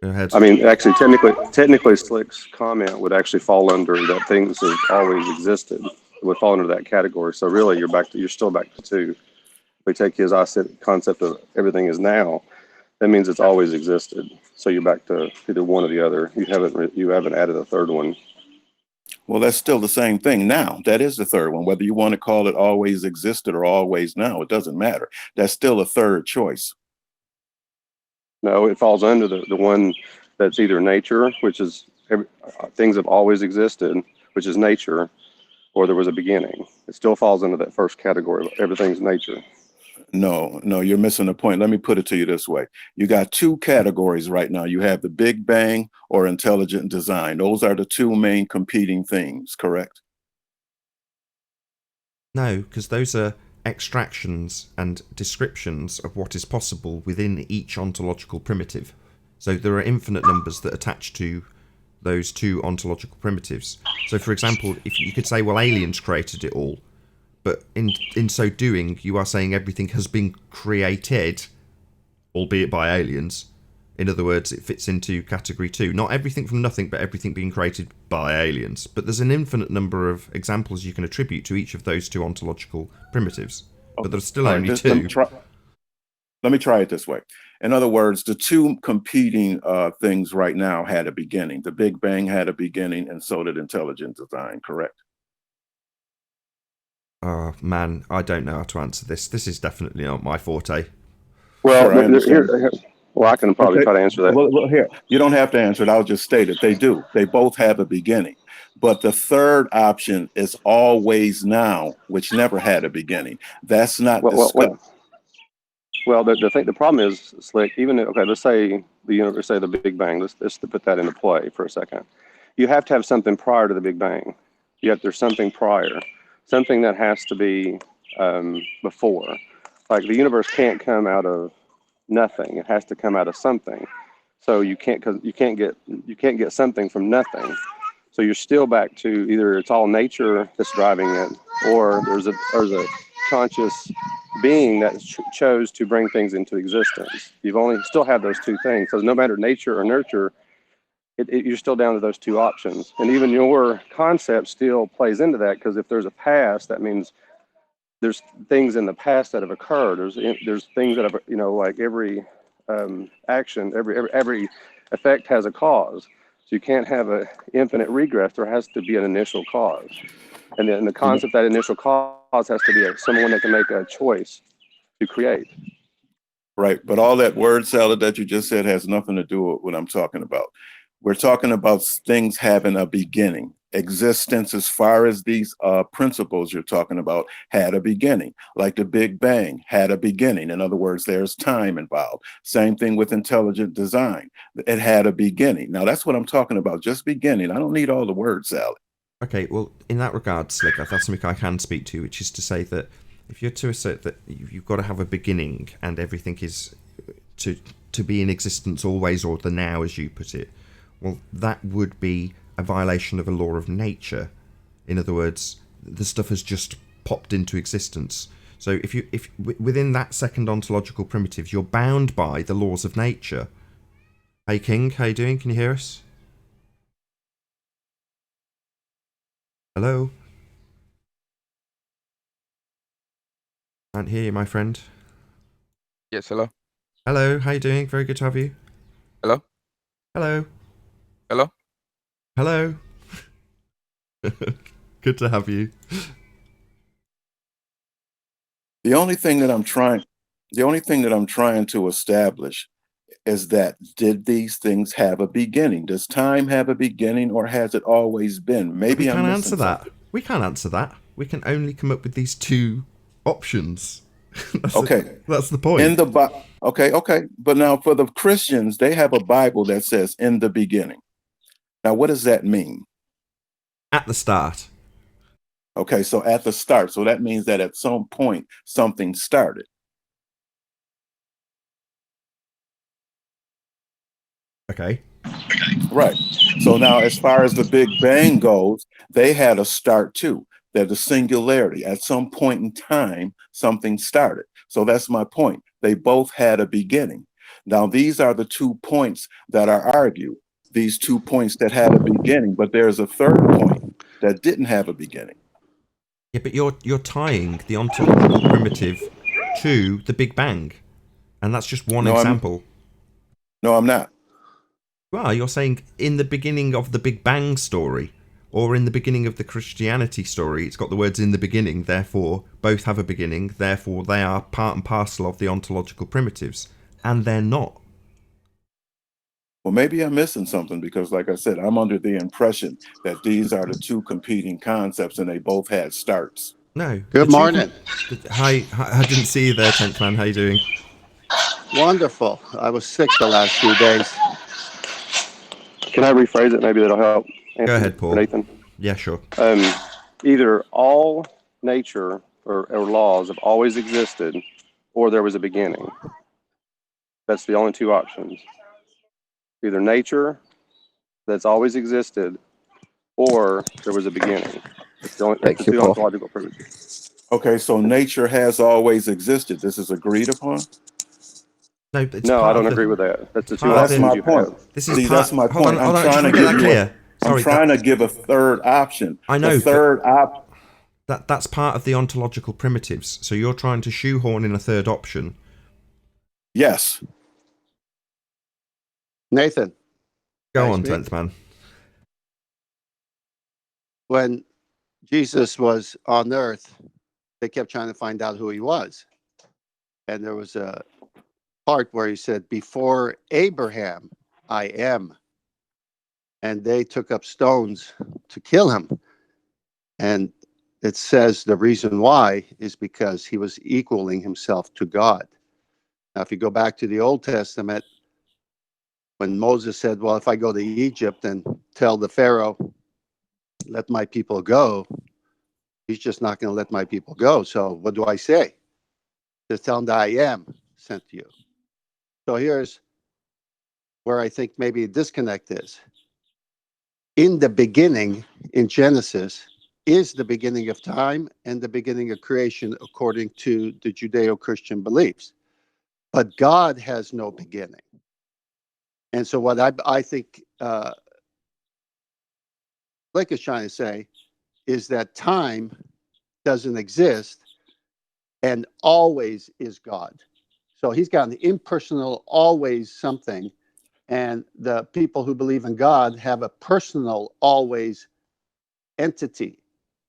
Speaker 2: Go ahead.
Speaker 5: I mean, actually, technically, Slick's comment would actually fall under that things have always existed. It would fall under that category. So really, you're still back to two. If we take his concept of everything is now, that means it's always existed. So you're back to either one or the other. You haven't added a third one.
Speaker 3: Well, that's still the same thing now. That is the third one. Whether you want to call it always existed or always now, it doesn't matter. That's still a third choice.
Speaker 5: No, it falls under the one that's either nature, which is things have always existed, which is nature, or there was a beginning. It still falls under that first category. Everything's nature.
Speaker 3: No, you're missing the point. Let me put it to you this way. You got two categories right now. You have the Big Bang or intelligent design. Those are the two main competing things, correct?
Speaker 2: No, because those are extractions and descriptions of what is possible within each ontological primitive. So there are infinite numbers that attach to those two ontological primitives. So for example, if you could say, well, aliens created it all, but in so doing, you are saying everything has been created, albeit by aliens. In other words, it fits into category 2. Not everything from nothing, but everything being created by aliens. But there's an infinite number of examples you can attribute to each of those two ontological primitives. But there's still only two.
Speaker 3: Let me try it this way. In other words, the two competing things right now had a beginning. The Big Bang had a beginning, and so did intelligent design, correct?
Speaker 2: Oh, man, I don't know how to answer this. This is definitely not my forte.
Speaker 5: Well,
Speaker 3: sure,
Speaker 5: well, I can probably try to answer that.
Speaker 3: Well, here, you don't have to answer it. I'll just state it. They do. They both have a beginning. But the third option is always now, which never had a beginning. That's not discussed.
Speaker 5: Well, the problem is, Slick, even let's say the universe, say the Big Bang. Let's put that into play for a second. You have to have something prior to the Big Bang. Yet there's something prior, something that has to be before. Like the universe can't come out of nothing; it has to come out of something. So you can't get something from nothing. So you're still back to either it's all nature that's driving it, or there's a conscious being that chose to bring things into existence. You've only still have those two things. So no matter nature or nurture, you're still down to those two options. And even your concept still plays into that, because if there's a past, that means there's things in the past that have occurred. There's things that have, like every action, every effect has a cause. So you can't have an infinite regress. There has to be an initial cause. And then the concept that initial cause has to be someone that can make a choice to create.
Speaker 3: Right. But all that word salad that you just said has nothing to do with what I'm talking about. We're talking about things having a beginning. Existence, as far as these principles you're talking about, had a beginning. Like the Big Bang had a beginning. In other words, there's time involved. Same thing with intelligent design. It had a beginning. Now, that's what I'm talking about, just beginning. I don't need all the word salad.
Speaker 2: Okay, well, in that regard, Slick, that's something I can speak to, which is to say that if you're to assert that you've got to have a beginning and everything is to be in existence always, or the now, as you put it, well, that would be a violation of a law of nature. In other words, the stuff has just popped into existence. So if within that second ontological primitive, you're bound by the laws of nature. Hey, King, how you doing? Can you hear us? Hello? Can't hear you, my friend.
Speaker 6: Yes, hello.
Speaker 2: Hello, how you doing? Very good to have you.
Speaker 6: Hello?
Speaker 2: Hello.
Speaker 6: Hello?
Speaker 2: Hello. Good to have you.
Speaker 3: The only thing that I'm trying to establish is that, did these things have a beginning? Does time have a beginning, or has it always been? Maybe
Speaker 2: we
Speaker 3: I'm
Speaker 2: can't
Speaker 3: missing
Speaker 2: answer that.
Speaker 3: something.
Speaker 2: We can't answer that. We can only come up with these two options.
Speaker 3: Okay.
Speaker 2: That's the point.
Speaker 3: In the okay. But now for the Christians, they have a Bible that says "in the beginning." Now, what does that mean?
Speaker 2: At the start.
Speaker 3: Okay, so at the start. So that means that at some point something started.
Speaker 2: Okay.
Speaker 3: Right. So now, as far as the Big Bang goes, they had a start too. They're the singularity. At some point in time, something started. So that's my point. They both had a beginning. Now, these are the 2 points that are argued. These 2 points that had a beginning, but there's a third point that didn't have a beginning.
Speaker 2: Yeah, but you're tying the ontological primitive to the Big Bang, and that's just one example.
Speaker 3: No, I'm not.
Speaker 2: Well, you're saying in the beginning of the Big Bang story, or in the beginning of the Christianity story, it's got the words "in the beginning," therefore both have a beginning, therefore they are part and parcel of the ontological primitives, and they're not.
Speaker 3: Well, maybe I'm missing something, because like I said, I'm under the impression that these are the 2 competing concepts and they both had starts.
Speaker 2: No.
Speaker 9: Good morning.
Speaker 2: Hi, I didn't see you there, 10th man. How you doing?
Speaker 9: Wonderful. I was sick the last few days.
Speaker 5: Can I rephrase it? Maybe that'll help.
Speaker 2: Go ahead, Paul.
Speaker 5: Nathan.
Speaker 2: Yeah, sure.
Speaker 5: Either all nature or laws have always existed, or there was a beginning. That's the only 2 options. Either nature that's always existed, or there was a beginning. That's the 2 ontological primitives.
Speaker 3: Okay, so nature has always existed. This is agreed upon?
Speaker 5: No, I don't agree with that. That's the 2
Speaker 3: That's
Speaker 5: options
Speaker 3: my
Speaker 5: you
Speaker 3: point.
Speaker 5: have.
Speaker 3: See, that's my point.
Speaker 2: I'm trying to give you
Speaker 3: I'm trying to give a third option.
Speaker 2: I know.
Speaker 3: The third option.
Speaker 2: That's part of the ontological primitives. So you're trying to shoehorn in a third option.
Speaker 3: Yes.
Speaker 9: Nathan.
Speaker 2: Go on, 10th man.
Speaker 9: When Jesus was on earth, they kept trying to find out who he was. And there was a part where he said, "Before Abraham, I am." And they took up stones to kill him. And it says the reason why is because he was equaling himself to God. Now, if you go back to the Old Testament, when Moses said, "Well, if I go to Egypt and tell the Pharaoh, let my people go," he's just not going to let my people go. So what do I say? Just tell him that I am sent to you. So here's where I think maybe a disconnect is. In the beginning, in Genesis, is the beginning of time and the beginning of creation according to the Judeo-Christian beliefs. But God has no beginning. And so what I think Blake is trying to say is that time doesn't exist and always is God. So he's got an impersonal, always something. And the people who believe in God have a personal, always entity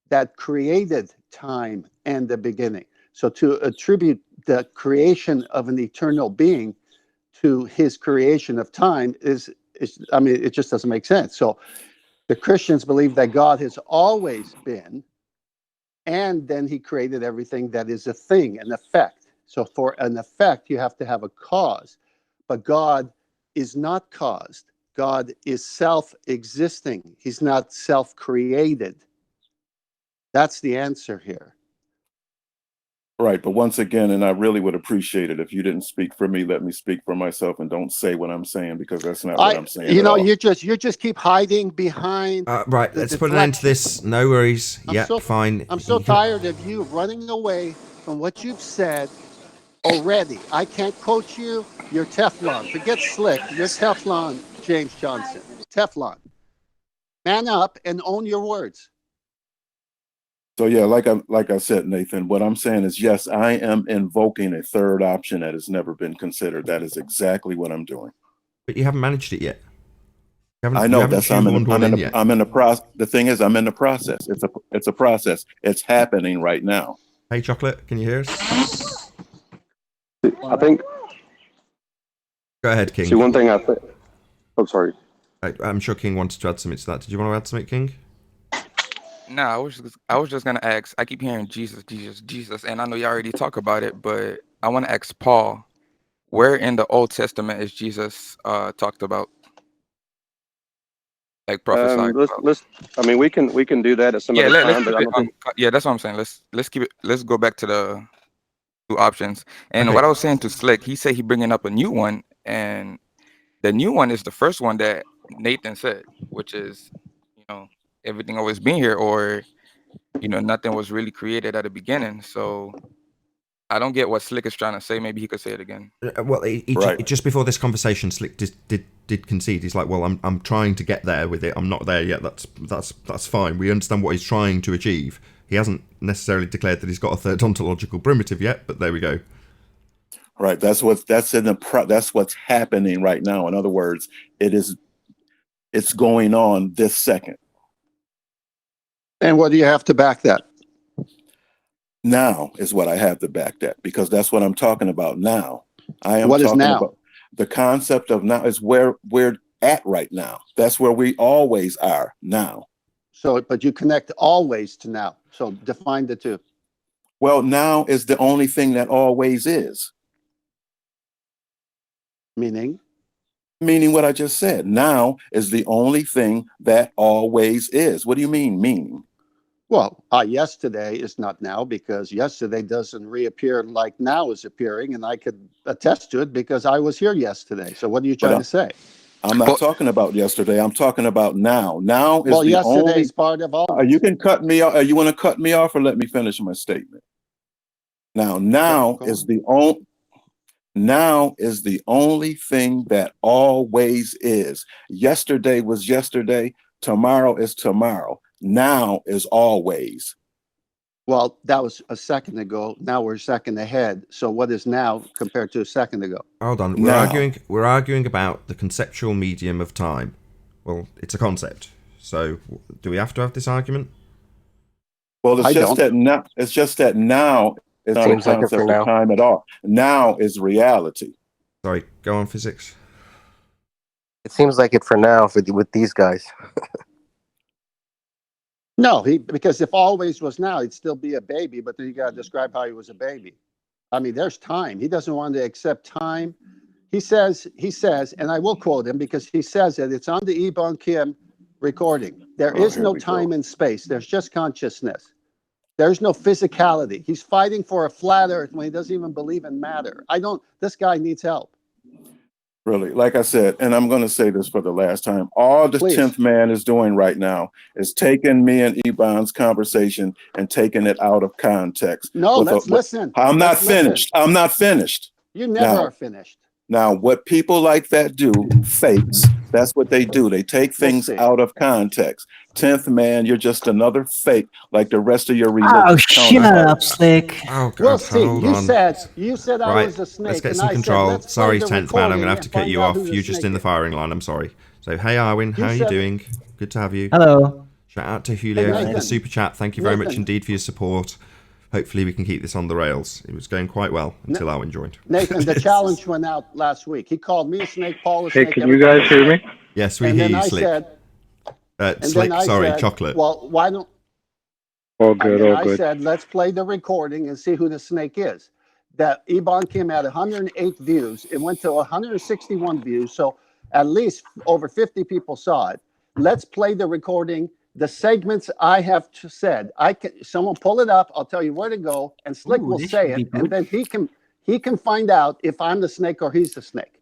Speaker 9: that created time and the beginning. So to attribute the creation of an eternal being to his creation of time is I mean, it just doesn't make sense. So the Christians believe that God has always been, and then he created everything that is a thing, an effect. So for an effect, you have to have a cause. But God is not caused. God is self-existing. He's not self-created. That's the answer here.
Speaker 3: Right. But once again, and I really would appreciate it if you didn't speak for me, let me speak for myself, and don't say what I'm saying, because that's not what I'm saying.
Speaker 9: You know, you just keep hiding behind.
Speaker 2: Right, let's put an end to this. No worries. Fine.
Speaker 9: I'm so tired of you running away from what you've said already. I can't coach you. You're Teflon. Forget Slick. You're Teflon, James Johnson. Teflon. Man up and own your words.
Speaker 3: So yeah, like I said, Nathan, what I'm saying is, yes, I am invoking a third option that has never been considered. That is exactly what I'm doing.
Speaker 2: But you haven't managed it yet.
Speaker 3: I know that's I'm in the process. The thing is, I'm in the process. It's a process. It's happening right now.
Speaker 2: Hey, Chocolate, can you hear us?
Speaker 5: I think.
Speaker 2: Go ahead, King.
Speaker 5: See, one thing I think. Oh, sorry.
Speaker 2: I'm sure King wanted to add something to that. Did you want to add something, King?
Speaker 6: No, I was just gonna ask. I keep hearing Jesus, Jesus, Jesus, and I know you already talk about it, but I want to ask Paul, where in the Old Testament is Jesus talked about, like prophesied about?
Speaker 5: Let's. I mean, we can do that at some
Speaker 6: Yeah,
Speaker 5: other
Speaker 6: let's
Speaker 5: time, but
Speaker 6: keep
Speaker 5: I
Speaker 6: it
Speaker 5: don't
Speaker 6: on.
Speaker 5: think.
Speaker 6: Yeah, that's what I'm saying. Let's keep it. Let's go back to the two options. And
Speaker 2: Okay.
Speaker 6: what I was saying to Slick, he said he bringing up a new one, and the new one is the first one that Nathan said, which is, everything always been here, or nothing was really created at the beginning. So I don't get what Slick is trying to say. Maybe he could say it again.
Speaker 2: Well,
Speaker 3: Right.
Speaker 2: just before this conversation, Slick did concede. He's like, well, I'm trying to get there with it. I'm not there yet. That's fine. We understand what he's trying to achieve. He hasn't necessarily declared that he's got a third ontological primitive yet, but there we go.
Speaker 3: Right. That's what's happening right now. In other words, it's going on this second.
Speaker 9: And what do you have to back that?
Speaker 3: Now is what I have to back that, because that's what I'm talking about now. I am
Speaker 9: What is
Speaker 3: talking
Speaker 9: now?
Speaker 3: about the concept of now is where we're at right now. That's where we always are now.
Speaker 9: So, but you connect always to now. So define the two.
Speaker 3: Well, now is the only thing that always is.
Speaker 9: Meaning?
Speaker 3: Meaning what I just said. Now is the only thing that always is. What do you mean, meaning?
Speaker 9: Well, yesterday is not now, because yesterday doesn't reappear like now is appearing, and I could attest to it because I was here yesterday. So what are you trying to say?
Speaker 3: I'm not talking about yesterday. I'm talking about now. Now is the
Speaker 9: yesterday
Speaker 3: only.
Speaker 9: is part of all.
Speaker 3: You can cut me off. You want to cut me off or let me finish my statement? Now
Speaker 9: Go
Speaker 3: is
Speaker 9: on.
Speaker 3: the only. Now is the only thing that always is. Yesterday was yesterday. Tomorrow is tomorrow. Now is always.
Speaker 9: Well, that was a second ago. Now we're a second ahead. So what is now compared to a second ago?
Speaker 2: Hold on.
Speaker 3: Now.
Speaker 2: We're arguing about the conceptual medium of time. Well, it's a concept. So do we have to have this argument?
Speaker 3: Well, it's
Speaker 9: I
Speaker 3: just
Speaker 9: don't.
Speaker 3: that now. It's just that now is not a
Speaker 8: Seems like it for
Speaker 3: concept
Speaker 8: now.
Speaker 3: of time at all. Now is reality.
Speaker 2: Sorry, go on, physics.
Speaker 8: It seems like it for now with these guys.
Speaker 9: No, because if always was now, he'd still be a baby, but then you got to describe how he was a baby. I mean, there's time. He doesn't want to accept time. He says, and I will quote him because he says it, it's on the Ebon Kim recording. There is no time and space. There's just consciousness. There's no physicality. He's fighting for a flat earth when he doesn't even believe in matter. This guy needs help.
Speaker 3: Really, like I said, and I'm going to say this for the last time, all the
Speaker 9: Please.
Speaker 3: 10th man is doing right now is taking me and Ebon's conversation and taking it out of context.
Speaker 9: No, let's listen.
Speaker 3: I'm not
Speaker 9: Let's listen.
Speaker 3: finished. I'm not finished.
Speaker 9: You never are finished.
Speaker 3: Now, what people like that do, fakes, that's what they do. They take things
Speaker 9: see.
Speaker 3: out of context. 10th man, you're just another fake like the rest of your religious
Speaker 10: Oh, shut
Speaker 3: counterparts.
Speaker 10: up, Slick.
Speaker 2: Oh, God,
Speaker 9: We'll see.
Speaker 2: hold
Speaker 9: You
Speaker 2: on.
Speaker 9: said I
Speaker 2: Right,
Speaker 9: was a snake.
Speaker 2: let's get
Speaker 9: and
Speaker 2: some
Speaker 9: I
Speaker 2: control.
Speaker 9: Said, let's
Speaker 2: Sorry,
Speaker 9: play the
Speaker 2: 10th man, I'm going to have
Speaker 9: recording
Speaker 2: to cut
Speaker 9: and
Speaker 2: you
Speaker 9: find out
Speaker 2: off.
Speaker 9: who the
Speaker 2: You're just
Speaker 9: snake
Speaker 2: in the
Speaker 9: is.
Speaker 2: firing line. I'm sorry. So, hey, Arwin, how are you
Speaker 9: said-
Speaker 2: doing? Good to have you.
Speaker 10: Hello.
Speaker 2: Shout out to Julio for the
Speaker 9: Nathan.
Speaker 2: super chat. Thank you very much
Speaker 9: Nathan.
Speaker 2: indeed for your support. Hopefully, we can keep this on the rails. It was going quite well until Arwin joined.
Speaker 9: Nathan, the challenge went out last week. He called me a snake, Paul a
Speaker 11: Hey,
Speaker 9: snake.
Speaker 11: can you guys hear me?
Speaker 2: Yes, we
Speaker 9: And
Speaker 2: hear
Speaker 9: then
Speaker 2: you,
Speaker 9: I
Speaker 2: Slick.
Speaker 9: said,
Speaker 2: Slick, sorry, chocolate.
Speaker 9: Well, why don't
Speaker 11: All good, all
Speaker 9: I
Speaker 11: good.
Speaker 9: said, let's play the recording and see who the snake is. That Ebon came at 108 views. It went to 161 views. So at least over 50 people saw it. Let's play the recording. The segments I have said. Someone pull it up. I'll tell you where to go, and Slick
Speaker 10: Ooh,
Speaker 9: will
Speaker 10: this
Speaker 9: say
Speaker 10: should be
Speaker 9: it, and
Speaker 10: good.
Speaker 9: then he can find out if I'm the snake or he's the snake.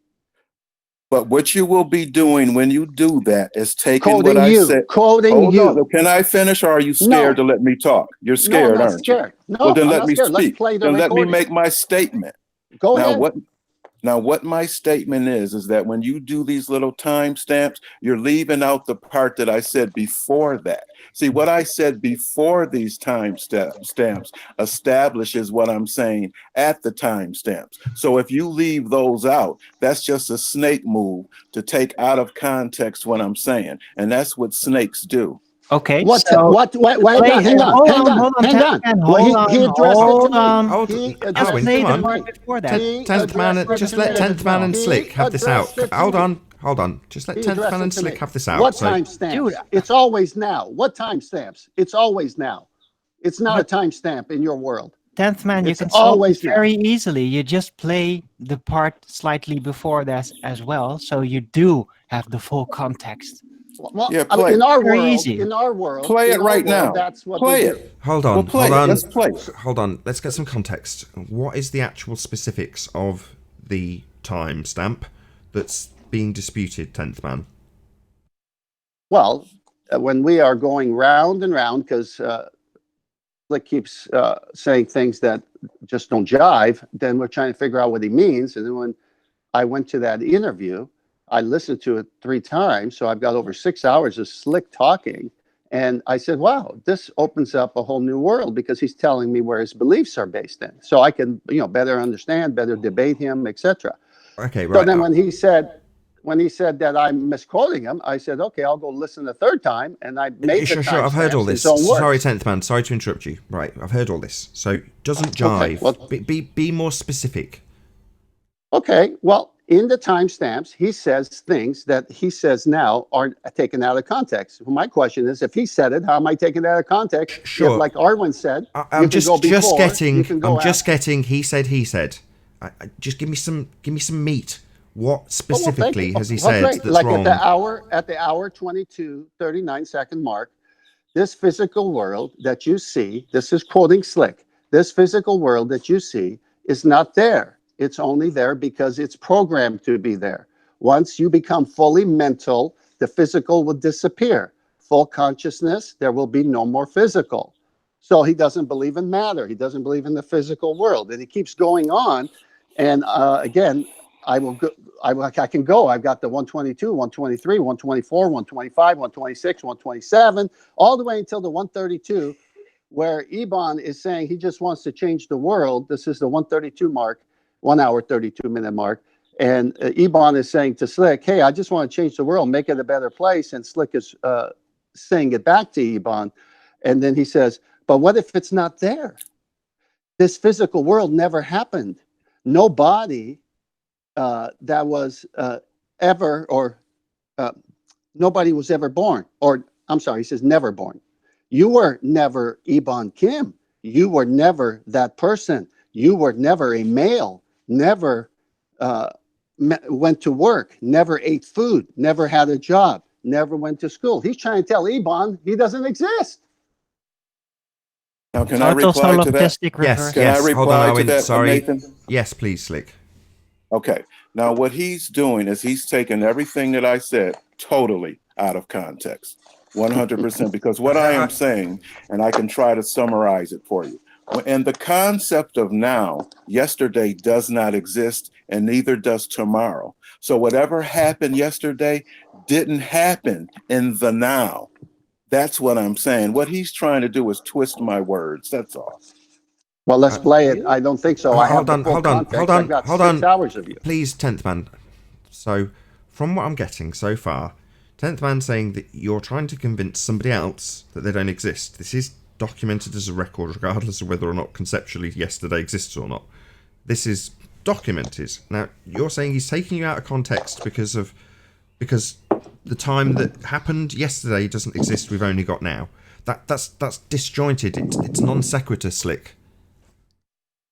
Speaker 3: But what you will be doing when you do that is taking
Speaker 9: Quoting
Speaker 3: what I
Speaker 9: you.
Speaker 3: said.
Speaker 9: Quoting
Speaker 3: Hold
Speaker 9: you.
Speaker 3: on. Can I finish or are you scared
Speaker 9: No.
Speaker 3: to let me talk? You're
Speaker 9: No, I'm
Speaker 3: scared,
Speaker 9: not
Speaker 3: aren't you?
Speaker 9: scared. No,
Speaker 3: Well, then
Speaker 9: I'm
Speaker 3: let
Speaker 9: not
Speaker 3: me
Speaker 9: scared. Let's
Speaker 3: speak.
Speaker 9: play the
Speaker 3: Then let me
Speaker 9: recording.
Speaker 3: make my statement.
Speaker 9: Go
Speaker 3: Now,
Speaker 9: ahead.
Speaker 3: what my statement is that when you do these little time stamps, you're leaving out the part that I said before that. See, what I said before these time stamps establishes what I'm saying at the time stamps. So if you leave those out, that's just a snake move to take out of context what I'm saying. And that's what snakes do.
Speaker 10: Okay,
Speaker 9: What?
Speaker 10: so
Speaker 9: What? Wait,
Speaker 10: play,
Speaker 9: hang on,
Speaker 10: hold
Speaker 9: hang
Speaker 10: on,
Speaker 9: on,
Speaker 10: hold on,
Speaker 9: hang on.
Speaker 10: Tenthman,
Speaker 9: Well,
Speaker 10: hold on,
Speaker 9: he addressed it to
Speaker 10: hold
Speaker 9: me.
Speaker 10: on.
Speaker 2: Hold
Speaker 9: He
Speaker 2: on,
Speaker 10: Just
Speaker 9: addressed
Speaker 10: play
Speaker 2: come
Speaker 10: the
Speaker 9: it to
Speaker 2: on.
Speaker 10: part
Speaker 9: me.
Speaker 10: before that.
Speaker 9: He
Speaker 2: Tenth man,
Speaker 9: addressed it
Speaker 2: just
Speaker 9: to
Speaker 2: let
Speaker 9: me.
Speaker 2: tenth man and
Speaker 9: He
Speaker 2: Slick have this out.
Speaker 9: addressed it to
Speaker 2: Hold
Speaker 9: me.
Speaker 2: on, hold on. Just let
Speaker 9: He
Speaker 2: tenth
Speaker 9: addressed
Speaker 2: man
Speaker 9: it
Speaker 2: and
Speaker 9: to
Speaker 2: Slick
Speaker 9: me.
Speaker 2: have this out.
Speaker 9: What
Speaker 2: So
Speaker 9: timestamps?
Speaker 10: Dude,
Speaker 9: It's always now. What timestamps? It's always now. It's not a
Speaker 10: but
Speaker 9: timestamp in your world.
Speaker 10: Tenthman, you
Speaker 9: It's
Speaker 10: can solve it
Speaker 9: always now.
Speaker 10: very easily. You just play the part slightly before that as well, so you do have the full context.
Speaker 9: Well,
Speaker 3: Yeah,
Speaker 9: I mean,
Speaker 3: play.
Speaker 9: in our
Speaker 10: Very
Speaker 9: world,
Speaker 10: easy.
Speaker 3: Play it right now.
Speaker 9: that's what
Speaker 3: Play
Speaker 9: we
Speaker 3: it.
Speaker 9: do.
Speaker 2: hold
Speaker 3: Well,
Speaker 2: on,
Speaker 3: play
Speaker 2: hold
Speaker 3: it.
Speaker 2: on,
Speaker 3: Let's play it.
Speaker 2: hold on. Let's get some context. What is the actual specifics of the timestamp that's being disputed, tenth man?
Speaker 9: Well, when we are going round and round, because Slick keeps saying things that just don't jive, then we're trying to figure out what he means. And then when I went to that interview, I listened to it 3 times. So I've got over 6 hours of Slick talking. And I said, wow, this opens up a whole new world because he's telling me where his beliefs are based in. So I can, better understand, better debate him, etc.
Speaker 2: Okay,
Speaker 9: So
Speaker 2: right.
Speaker 9: then when he said that I'm misquoting him, I said, okay, I'll go listen the 3rd time. And I made the
Speaker 2: Sure, I've heard all
Speaker 9: timestamps in
Speaker 2: this.
Speaker 9: his own words.
Speaker 2: Sorry, tenth man. Sorry to interrupt you. Right, I've heard all this. So doesn't
Speaker 9: Okay,
Speaker 2: jive.
Speaker 9: well-
Speaker 2: Be more specific.
Speaker 9: Okay, well, in the timestamps, he says things that he says now are taken out of context. Well, my question is, if he said it, how am I taking it out of context?
Speaker 2: Sure.
Speaker 9: If, like Arwen said,
Speaker 2: I'm
Speaker 9: you can go before, you can go
Speaker 2: I'm just
Speaker 9: after.
Speaker 2: getting. He said. Just give me some meat. What
Speaker 9: Oh, well, thank
Speaker 2: specifically
Speaker 9: you.
Speaker 2: has he
Speaker 9: Well,
Speaker 2: said
Speaker 9: great.
Speaker 2: that's
Speaker 9: Like
Speaker 2: wrong?
Speaker 9: at the hour 22, 39-second mark, this physical world that you see, this is quoting Slick, this physical world that you see is not there. It's only there because it's programmed to be there. Once you become fully mental, the physical will disappear. Full consciousness, there will be no more physical. So he doesn't believe in matter. He doesn't believe in the physical world. And he keeps going on. And again, I can go. I've got the 122, 123, 124, 125, 126, 127, all the way until the 132, where Ebon is saying he just wants to change the world. This is the 132 mark, 1 hour, 32-minute mark. And Ebon is saying to Slick, hey, I just want to change the world, make it a better place. And Slick is saying it back to Ebon. And then he says, but what if it's not there? This physical world never happened. No body that was ever, or nobody was ever born. Or, I'm sorry, he says never born. You were never Ebon Kim. You were never that person. You were never a male, never went to work, never ate food, never had a job, never went to school. He's trying to tell Ebon he doesn't exist.
Speaker 3: Now, can I
Speaker 10: Total
Speaker 3: reply to that?
Speaker 10: solipsistic
Speaker 2: Yes,
Speaker 10: reverse.
Speaker 3: Can I
Speaker 2: yes. Hold on,
Speaker 3: reply to
Speaker 2: Owen.
Speaker 3: that,
Speaker 2: Sorry.
Speaker 3: Nathan?
Speaker 2: Yes, please, Slick.
Speaker 3: Okay. Now, what he's doing is he's taking everything that I said totally out of context, 100%, because what I am saying, and I can try to summarize it for you. And the concept of now, yesterday does not exist, and neither does tomorrow. So whatever happened yesterday didn't happen in the now. That's what I'm saying. What he's trying to do is twist my words. That's all.
Speaker 9: Well, let's play it. I don't think so. I have
Speaker 2: Hold
Speaker 9: the
Speaker 2: on,
Speaker 9: full
Speaker 2: hold on,
Speaker 9: context.
Speaker 2: hold on,
Speaker 9: I've got
Speaker 2: hold
Speaker 9: 6
Speaker 2: on.
Speaker 9: hours of you.
Speaker 2: Please, tenth man. So, from what I'm getting so far, tenth man saying that you're trying to convince somebody else that they don't exist. This is documented as a record, regardless of whether or not conceptually yesterday exists or not. This is documented. Now, you're saying he's taking you out of context because the time that happened yesterday doesn't exist. We've only got now. That's disjointed. It's non sequitur, Slick.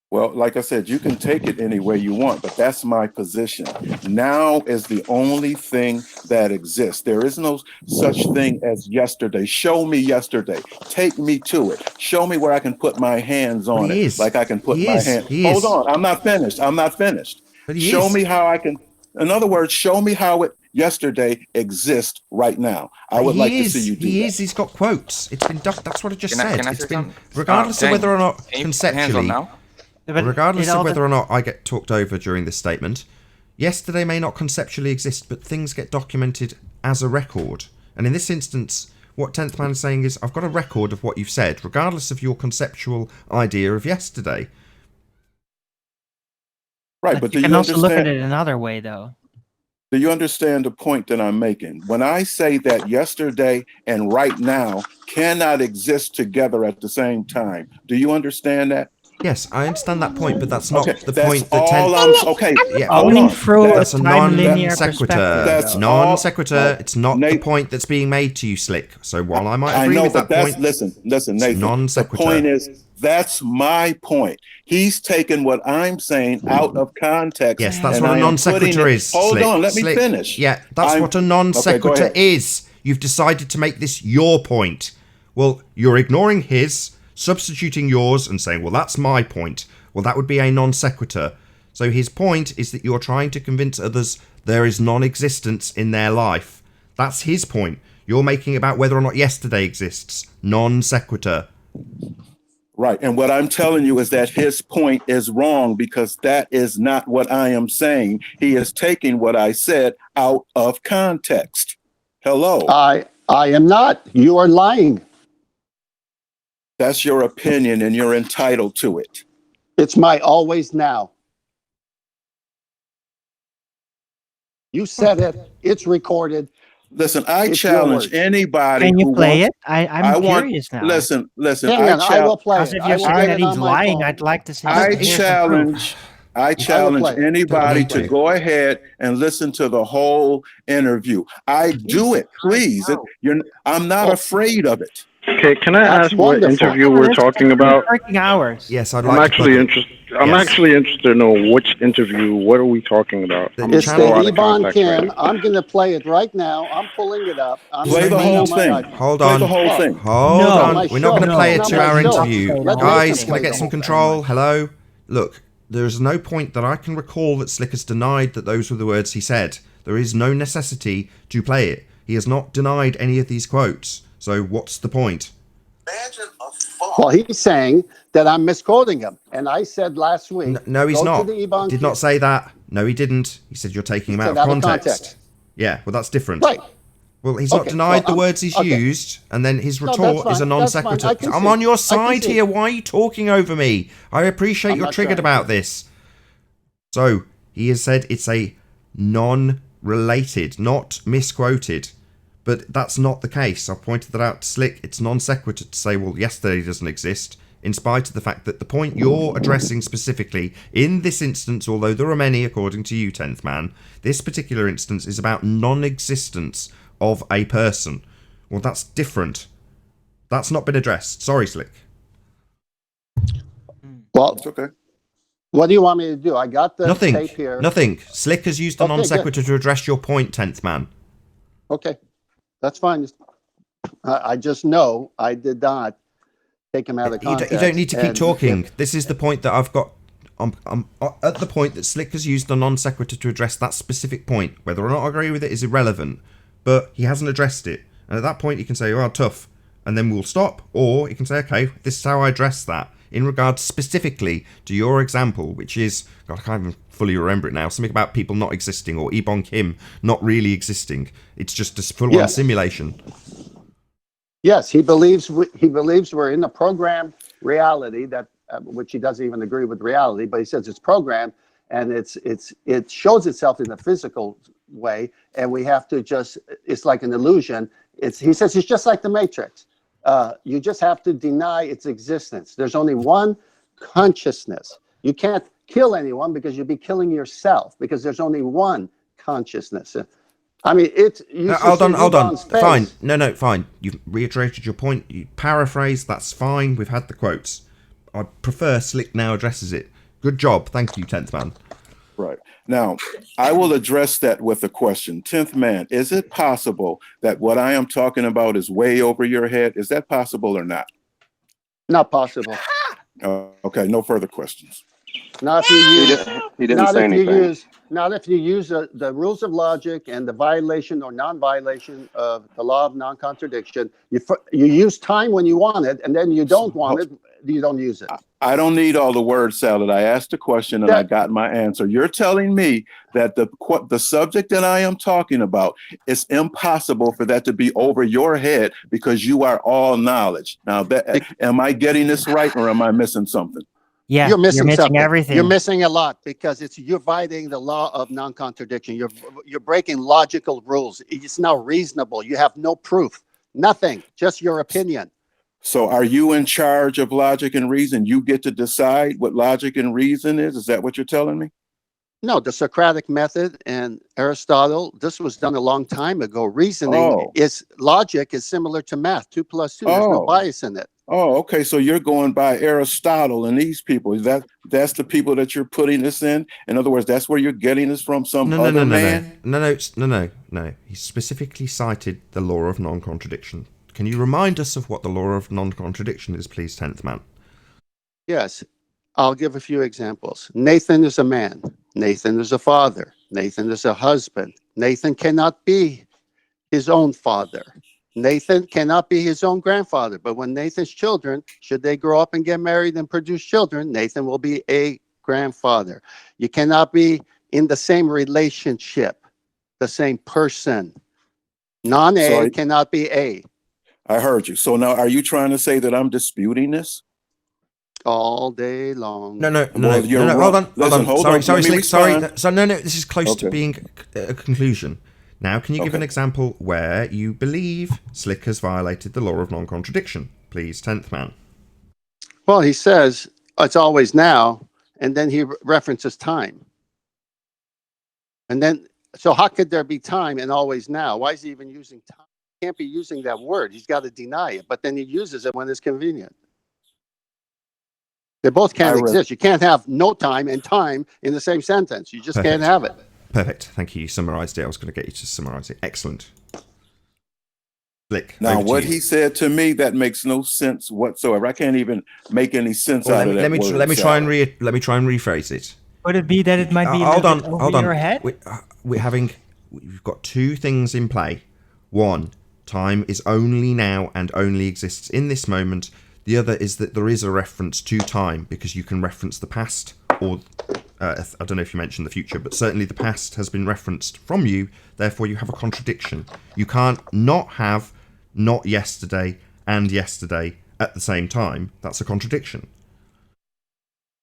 Speaker 3: Well, like I said, you can take it any way you want, but that's my position. Now is the only thing that exists. There is no such thing as yesterday. Show me yesterday. Take me to it. Show me where I can put my hands on
Speaker 2: He
Speaker 3: it,
Speaker 2: is.
Speaker 3: like I can put
Speaker 2: He
Speaker 3: my
Speaker 2: is.
Speaker 3: hand.
Speaker 2: He
Speaker 3: Hold
Speaker 2: is.
Speaker 3: on, I'm not finished. I'm not finished.
Speaker 2: But he
Speaker 3: Show
Speaker 2: is.
Speaker 3: me how I can. In other words, show me how it yesterday exists right now. I would like to see you do
Speaker 2: He
Speaker 3: that.
Speaker 2: is. He's got quotes. It's been. That's what I just
Speaker 6: Can
Speaker 2: said.
Speaker 6: I
Speaker 2: It's
Speaker 6: say
Speaker 2: been
Speaker 6: something?
Speaker 2: regardless of
Speaker 6: James,
Speaker 2: whether or not
Speaker 6: can you put your hands on
Speaker 2: conceptually.
Speaker 6: now?
Speaker 10: But
Speaker 2: Regardless
Speaker 10: it
Speaker 2: of
Speaker 10: all
Speaker 2: whether or not I get talked over during this statement, yesterday may not conceptually exist, but things get documented as a record. And in this instance, what 10th Man is saying is, I've got a record of what you've said, regardless of your conceptual idea of yesterday.
Speaker 3: Right, but
Speaker 10: you
Speaker 3: do
Speaker 10: can
Speaker 3: you
Speaker 10: also look at
Speaker 3: understand?
Speaker 10: it another way, though.
Speaker 3: Do you understand the point that I'm making? When I say that yesterday and right now cannot exist together at the same time, do you understand that?
Speaker 2: Yes, I understand that point, but that's not
Speaker 3: Okay,
Speaker 2: the
Speaker 3: that's
Speaker 2: point. The
Speaker 3: all okay.
Speaker 2: Yeah,
Speaker 3: Hold
Speaker 10: Only
Speaker 3: on.
Speaker 10: through a
Speaker 2: that's a
Speaker 10: time linear
Speaker 2: non-sequitur.
Speaker 10: perspective.
Speaker 3: That's
Speaker 10: though.
Speaker 2: Non-sequitur.
Speaker 3: all-
Speaker 2: It's not the
Speaker 3: Nate-
Speaker 2: point that's being made to you, Slick. So while I might
Speaker 3: I
Speaker 2: agree
Speaker 3: know,
Speaker 2: with
Speaker 3: but
Speaker 2: that
Speaker 3: that's
Speaker 2: point,
Speaker 3: listen,
Speaker 2: it's
Speaker 3: Nathan.
Speaker 2: non
Speaker 3: The point
Speaker 2: sequitur.
Speaker 3: is that's my point. He's taken what I'm saying out of context.
Speaker 2: Yes, that's
Speaker 3: and
Speaker 2: what a
Speaker 3: I am
Speaker 2: non
Speaker 3: putting
Speaker 2: sequitur
Speaker 3: it-
Speaker 2: is.
Speaker 3: Hold
Speaker 2: Slick.
Speaker 3: on, let me
Speaker 2: Slick.
Speaker 3: finish.
Speaker 2: Yeah, that's what a non
Speaker 3: Okay, go
Speaker 2: sequitur
Speaker 3: ahead.
Speaker 2: is. You've decided to make this your point. Well, you're ignoring his, substituting yours, and saying, well, that's my point. Well, that would be a non sequitur. So his point is that you're trying to convince others there is non-existence in their life. That's his point. You're making about whether or not yesterday exists. Non sequitur.
Speaker 3: Right. And what I'm telling you is that his point is wrong because that is not what I am saying. He is taking what I said out of context. Hello.
Speaker 9: I am not. You are lying.
Speaker 3: That's your opinion and you're entitled to it.
Speaker 9: It's my always now. You said it. It's recorded.
Speaker 3: Listen, I
Speaker 9: It's your
Speaker 3: challenge
Speaker 9: words.
Speaker 3: anybody
Speaker 10: Can you
Speaker 3: who
Speaker 10: play
Speaker 3: wants,
Speaker 10: it? I'm curious now.
Speaker 3: Listen,
Speaker 9: Hang on, I will play
Speaker 10: Because
Speaker 9: it.
Speaker 10: if
Speaker 9: I
Speaker 10: you're
Speaker 9: will
Speaker 10: saying
Speaker 9: get
Speaker 10: that
Speaker 9: it
Speaker 10: he's
Speaker 9: on my
Speaker 10: lying,
Speaker 9: phone.
Speaker 10: I'd like to see.
Speaker 3: I
Speaker 10: here's the
Speaker 3: challenge
Speaker 9: play it.
Speaker 3: anybody
Speaker 2: Don't
Speaker 3: to
Speaker 2: need to.
Speaker 3: go ahead and listen to the whole interview. I do it, please. I'm not afraid of it.
Speaker 11: Okay, can I
Speaker 9: That's
Speaker 11: ask what
Speaker 9: wonderful.
Speaker 11: interview we're talking about?
Speaker 10: Working hours.
Speaker 2: Yes, I'd
Speaker 11: I'm
Speaker 2: like to
Speaker 11: actually
Speaker 2: put
Speaker 11: interested. I'm
Speaker 2: Yes.
Speaker 11: actually interested to know which interview. What are we talking about?
Speaker 2: The
Speaker 11: I'm
Speaker 9: It's
Speaker 2: channel-
Speaker 11: so out
Speaker 9: the
Speaker 11: of
Speaker 9: Ebon
Speaker 11: context right
Speaker 9: Kim.
Speaker 11: now.
Speaker 9: I'm going to play it right now. I'm pulling it up. I'm
Speaker 3: Play
Speaker 9: gonna
Speaker 3: the
Speaker 9: play it
Speaker 3: whole
Speaker 9: on my
Speaker 3: thing.
Speaker 9: iPhone.
Speaker 2: Hold
Speaker 3: Play
Speaker 2: on.
Speaker 3: the whole thing.
Speaker 2: Hold
Speaker 10: No.
Speaker 2: on.
Speaker 9: My
Speaker 2: We're not going to
Speaker 9: show.
Speaker 2: play
Speaker 9: It's
Speaker 2: a
Speaker 9: not my
Speaker 2: 2-hour
Speaker 9: show.
Speaker 2: interview.
Speaker 10: Let
Speaker 9: Nathan
Speaker 2: Guys, can I
Speaker 9: play
Speaker 2: get
Speaker 9: the
Speaker 2: some
Speaker 9: whole thing.
Speaker 2: control? Hello? Look, there's no point that I can recall that Slick has denied that those were the words he said. There is no necessity to play it. He has not denied any of these quotes. So what's the point?
Speaker 9: Well, he's saying that I'm misquoting him. And I said last week,
Speaker 2: No, he's
Speaker 9: go
Speaker 2: not.
Speaker 9: to the Ebon
Speaker 2: Did
Speaker 9: Kim.
Speaker 2: not say that. No, he didn't. He said you're taking him
Speaker 9: He
Speaker 2: out
Speaker 9: said
Speaker 2: of context. Yeah, well, that's different.
Speaker 9: Right.
Speaker 2: Well, he's not
Speaker 9: Okay,
Speaker 2: denied
Speaker 9: well,
Speaker 2: the words he's
Speaker 9: okay.
Speaker 2: used, and then his
Speaker 9: No, that's
Speaker 2: retort is a
Speaker 9: fine,
Speaker 2: non
Speaker 9: that's fine.
Speaker 2: sequitur.
Speaker 9: I can
Speaker 2: I'm
Speaker 9: see.
Speaker 2: on your
Speaker 9: I can
Speaker 2: side
Speaker 9: see.
Speaker 2: here. Why are you talking over me? I appreciate
Speaker 9: I'm
Speaker 2: you're
Speaker 9: not
Speaker 2: triggered
Speaker 9: trying
Speaker 2: about
Speaker 9: to.
Speaker 2: this. So, he has said it's a non-related, not misquoted. But that's not the case. I've pointed that out to Slick. It's non sequitur to say, well, yesterday doesn't exist, in spite of the fact that the point you're addressing specifically in this instance, although there are many according to you, 10th man, this particular instance is about non-existence of a person. Well, that's different. That's not been addressed. Sorry, Slick.
Speaker 9: Well,
Speaker 3: It's okay.
Speaker 9: what do you want me to do? I got the
Speaker 2: Nothing.
Speaker 9: tape here.
Speaker 2: Nothing. Slick has used a
Speaker 9: Okay,
Speaker 2: non sequitur to address your point, 10th man.
Speaker 9: Okay, that's fine. I just know I did not take him out of context.
Speaker 2: You don't need to keep
Speaker 9: and
Speaker 2: talking.
Speaker 9: if-
Speaker 2: This is the point that I've got. I'm at the point that Slick has used a non sequitur to address that specific point. Whether or not I agree with it is irrelevant, but he hasn't addressed it. And at that point, he can say, "Oh, tough," and then we'll stop. Or he can say, "Okay, this is how I address that." In regards specifically to your example, which is, God, I can't even fully remember it now, something about people not existing or Ebon Kim not really existing. It's just a full-on
Speaker 9: Yes.
Speaker 2: simulation.
Speaker 9: Yes, he believes we're in a programmed reality that which he doesn't even agree with reality, but he says it's programmed and it shows itself in a physical way, and we have to just it's like an illusion. He says it's just like the Matrix. You just have to deny its existence. There's only one consciousness. You can't kill anyone because you'd be killing yourself because there's only one consciousness. I mean, it's you
Speaker 2: Hold on.
Speaker 9: Ebon's face.
Speaker 2: Fine. No, fine. You've reiterated your point. You paraphrased. That's fine. We've had the quotes. I'd prefer Slick now addresses it. Good job. Thank you, 10th man.
Speaker 3: Right. Now, I will address that with a question. 10th man, is it possible that what I am talking about is way over your head? Is that possible or not?
Speaker 9: Not possible.
Speaker 3: Okay, no further questions.
Speaker 9: Not if you use.
Speaker 5: He didn't say anything.
Speaker 9: Not if you use the rules of logic and the violation or non-violation of the law of non-contradiction. You use time when you want it, and then you don't want it. You don't use it.
Speaker 3: I don't need all the word salad. I asked a question and I got my answer. You're telling me that the subject that I am talking about, it's impossible for that to be over your head because you are all knowledge. Now, am I getting this right or am I missing something?
Speaker 10: Yeah,
Speaker 9: You're missing something.
Speaker 10: everything.
Speaker 9: You're missing a lot because you're violating the law of non-contradiction. You're breaking logical rules. It's now reasonable. You have no proof, nothing, just your opinion.
Speaker 3: So are you in charge of logic and reason? You get to decide what logic and reason is? Is that what you're telling me?
Speaker 9: No, the Socratic method and Aristotle, this was done a long time ago. Reasoning logic is similar to math, 2 + 2. There's no bias in it.
Speaker 3: Oh, okay. So you're going by Aristotle and these people. That's the people that you're putting this in? In other words, that's where you're getting this from, other man?
Speaker 2: No. He specifically cited the law of non-contradiction. Can you remind us of what the law of non-contradiction is, please, 10th man?
Speaker 9: Yes, I'll give a few examples. Nathan is a man. Nathan is a father. Nathan is a husband. Nathan cannot be his own father. Nathan cannot be his own grandfather. But when Nathan's children, should they grow up and get married and produce children, Nathan will be a grandfather. You cannot be in the same relationship, the same person. Non-A cannot be A.
Speaker 3: I heard you. So now are you trying to say that I'm disputing this?
Speaker 9: All day long.
Speaker 2: No.
Speaker 3: Hold on.
Speaker 2: Sorry, Slick. Sorry. So no. This is close to being a conclusion. Now, can you give an example where you believe Slick has violated the law of non-contradiction, please, 10th man?
Speaker 9: Well, he says it's always now, and then he references time. And then, so how could there be time and always now? Why is he even using time? He can't be using that word. He's got to deny it, but then he uses it when it's convenient. They both can't exist. You can't have no time and time in the same sentence. You just can't have it.
Speaker 2: Perfect. Thank you. You summarized it. I was going to get you to summarize it. Excellent. Slick.
Speaker 3: Now, what he said to me, that makes no sense whatsoever. I can't even make any sense out of that.
Speaker 2: Let me try and rephrase it.
Speaker 10: Could it be that it might be
Speaker 2: hold on.
Speaker 10: your head?
Speaker 2: We've got two things in play. One, time is only now and only exists in this moment. The other is that there is a reference to time because you can reference the past or I don't know if you mentioned the future, but certainly the past has been referenced from you. Therefore, you have a contradiction. You can't not have not yesterday and yesterday at the same time. That's a contradiction.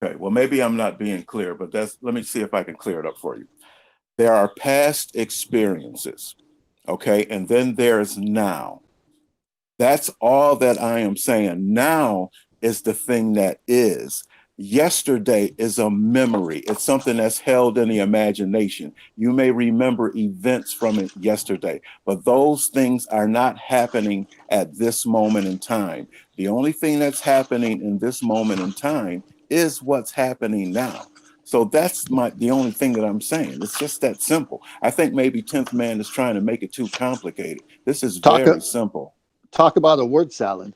Speaker 3: Okay, well, maybe I'm not being clear, but let me see if I can clear it up for you. There are past experiences, okay, and then there's now. That's all that I am saying. Now is the thing that is. Yesterday is a memory. It's something that's held in the imagination. You may remember events from it yesterday, but those things are not happening at this moment in time. The only thing that's happening in this moment in time is what's happening now. So that's the only thing that I'm saying. It's just that simple. I think maybe 10th man is trying to make it too complicated. This is very simple.
Speaker 9: Talk about a word salad.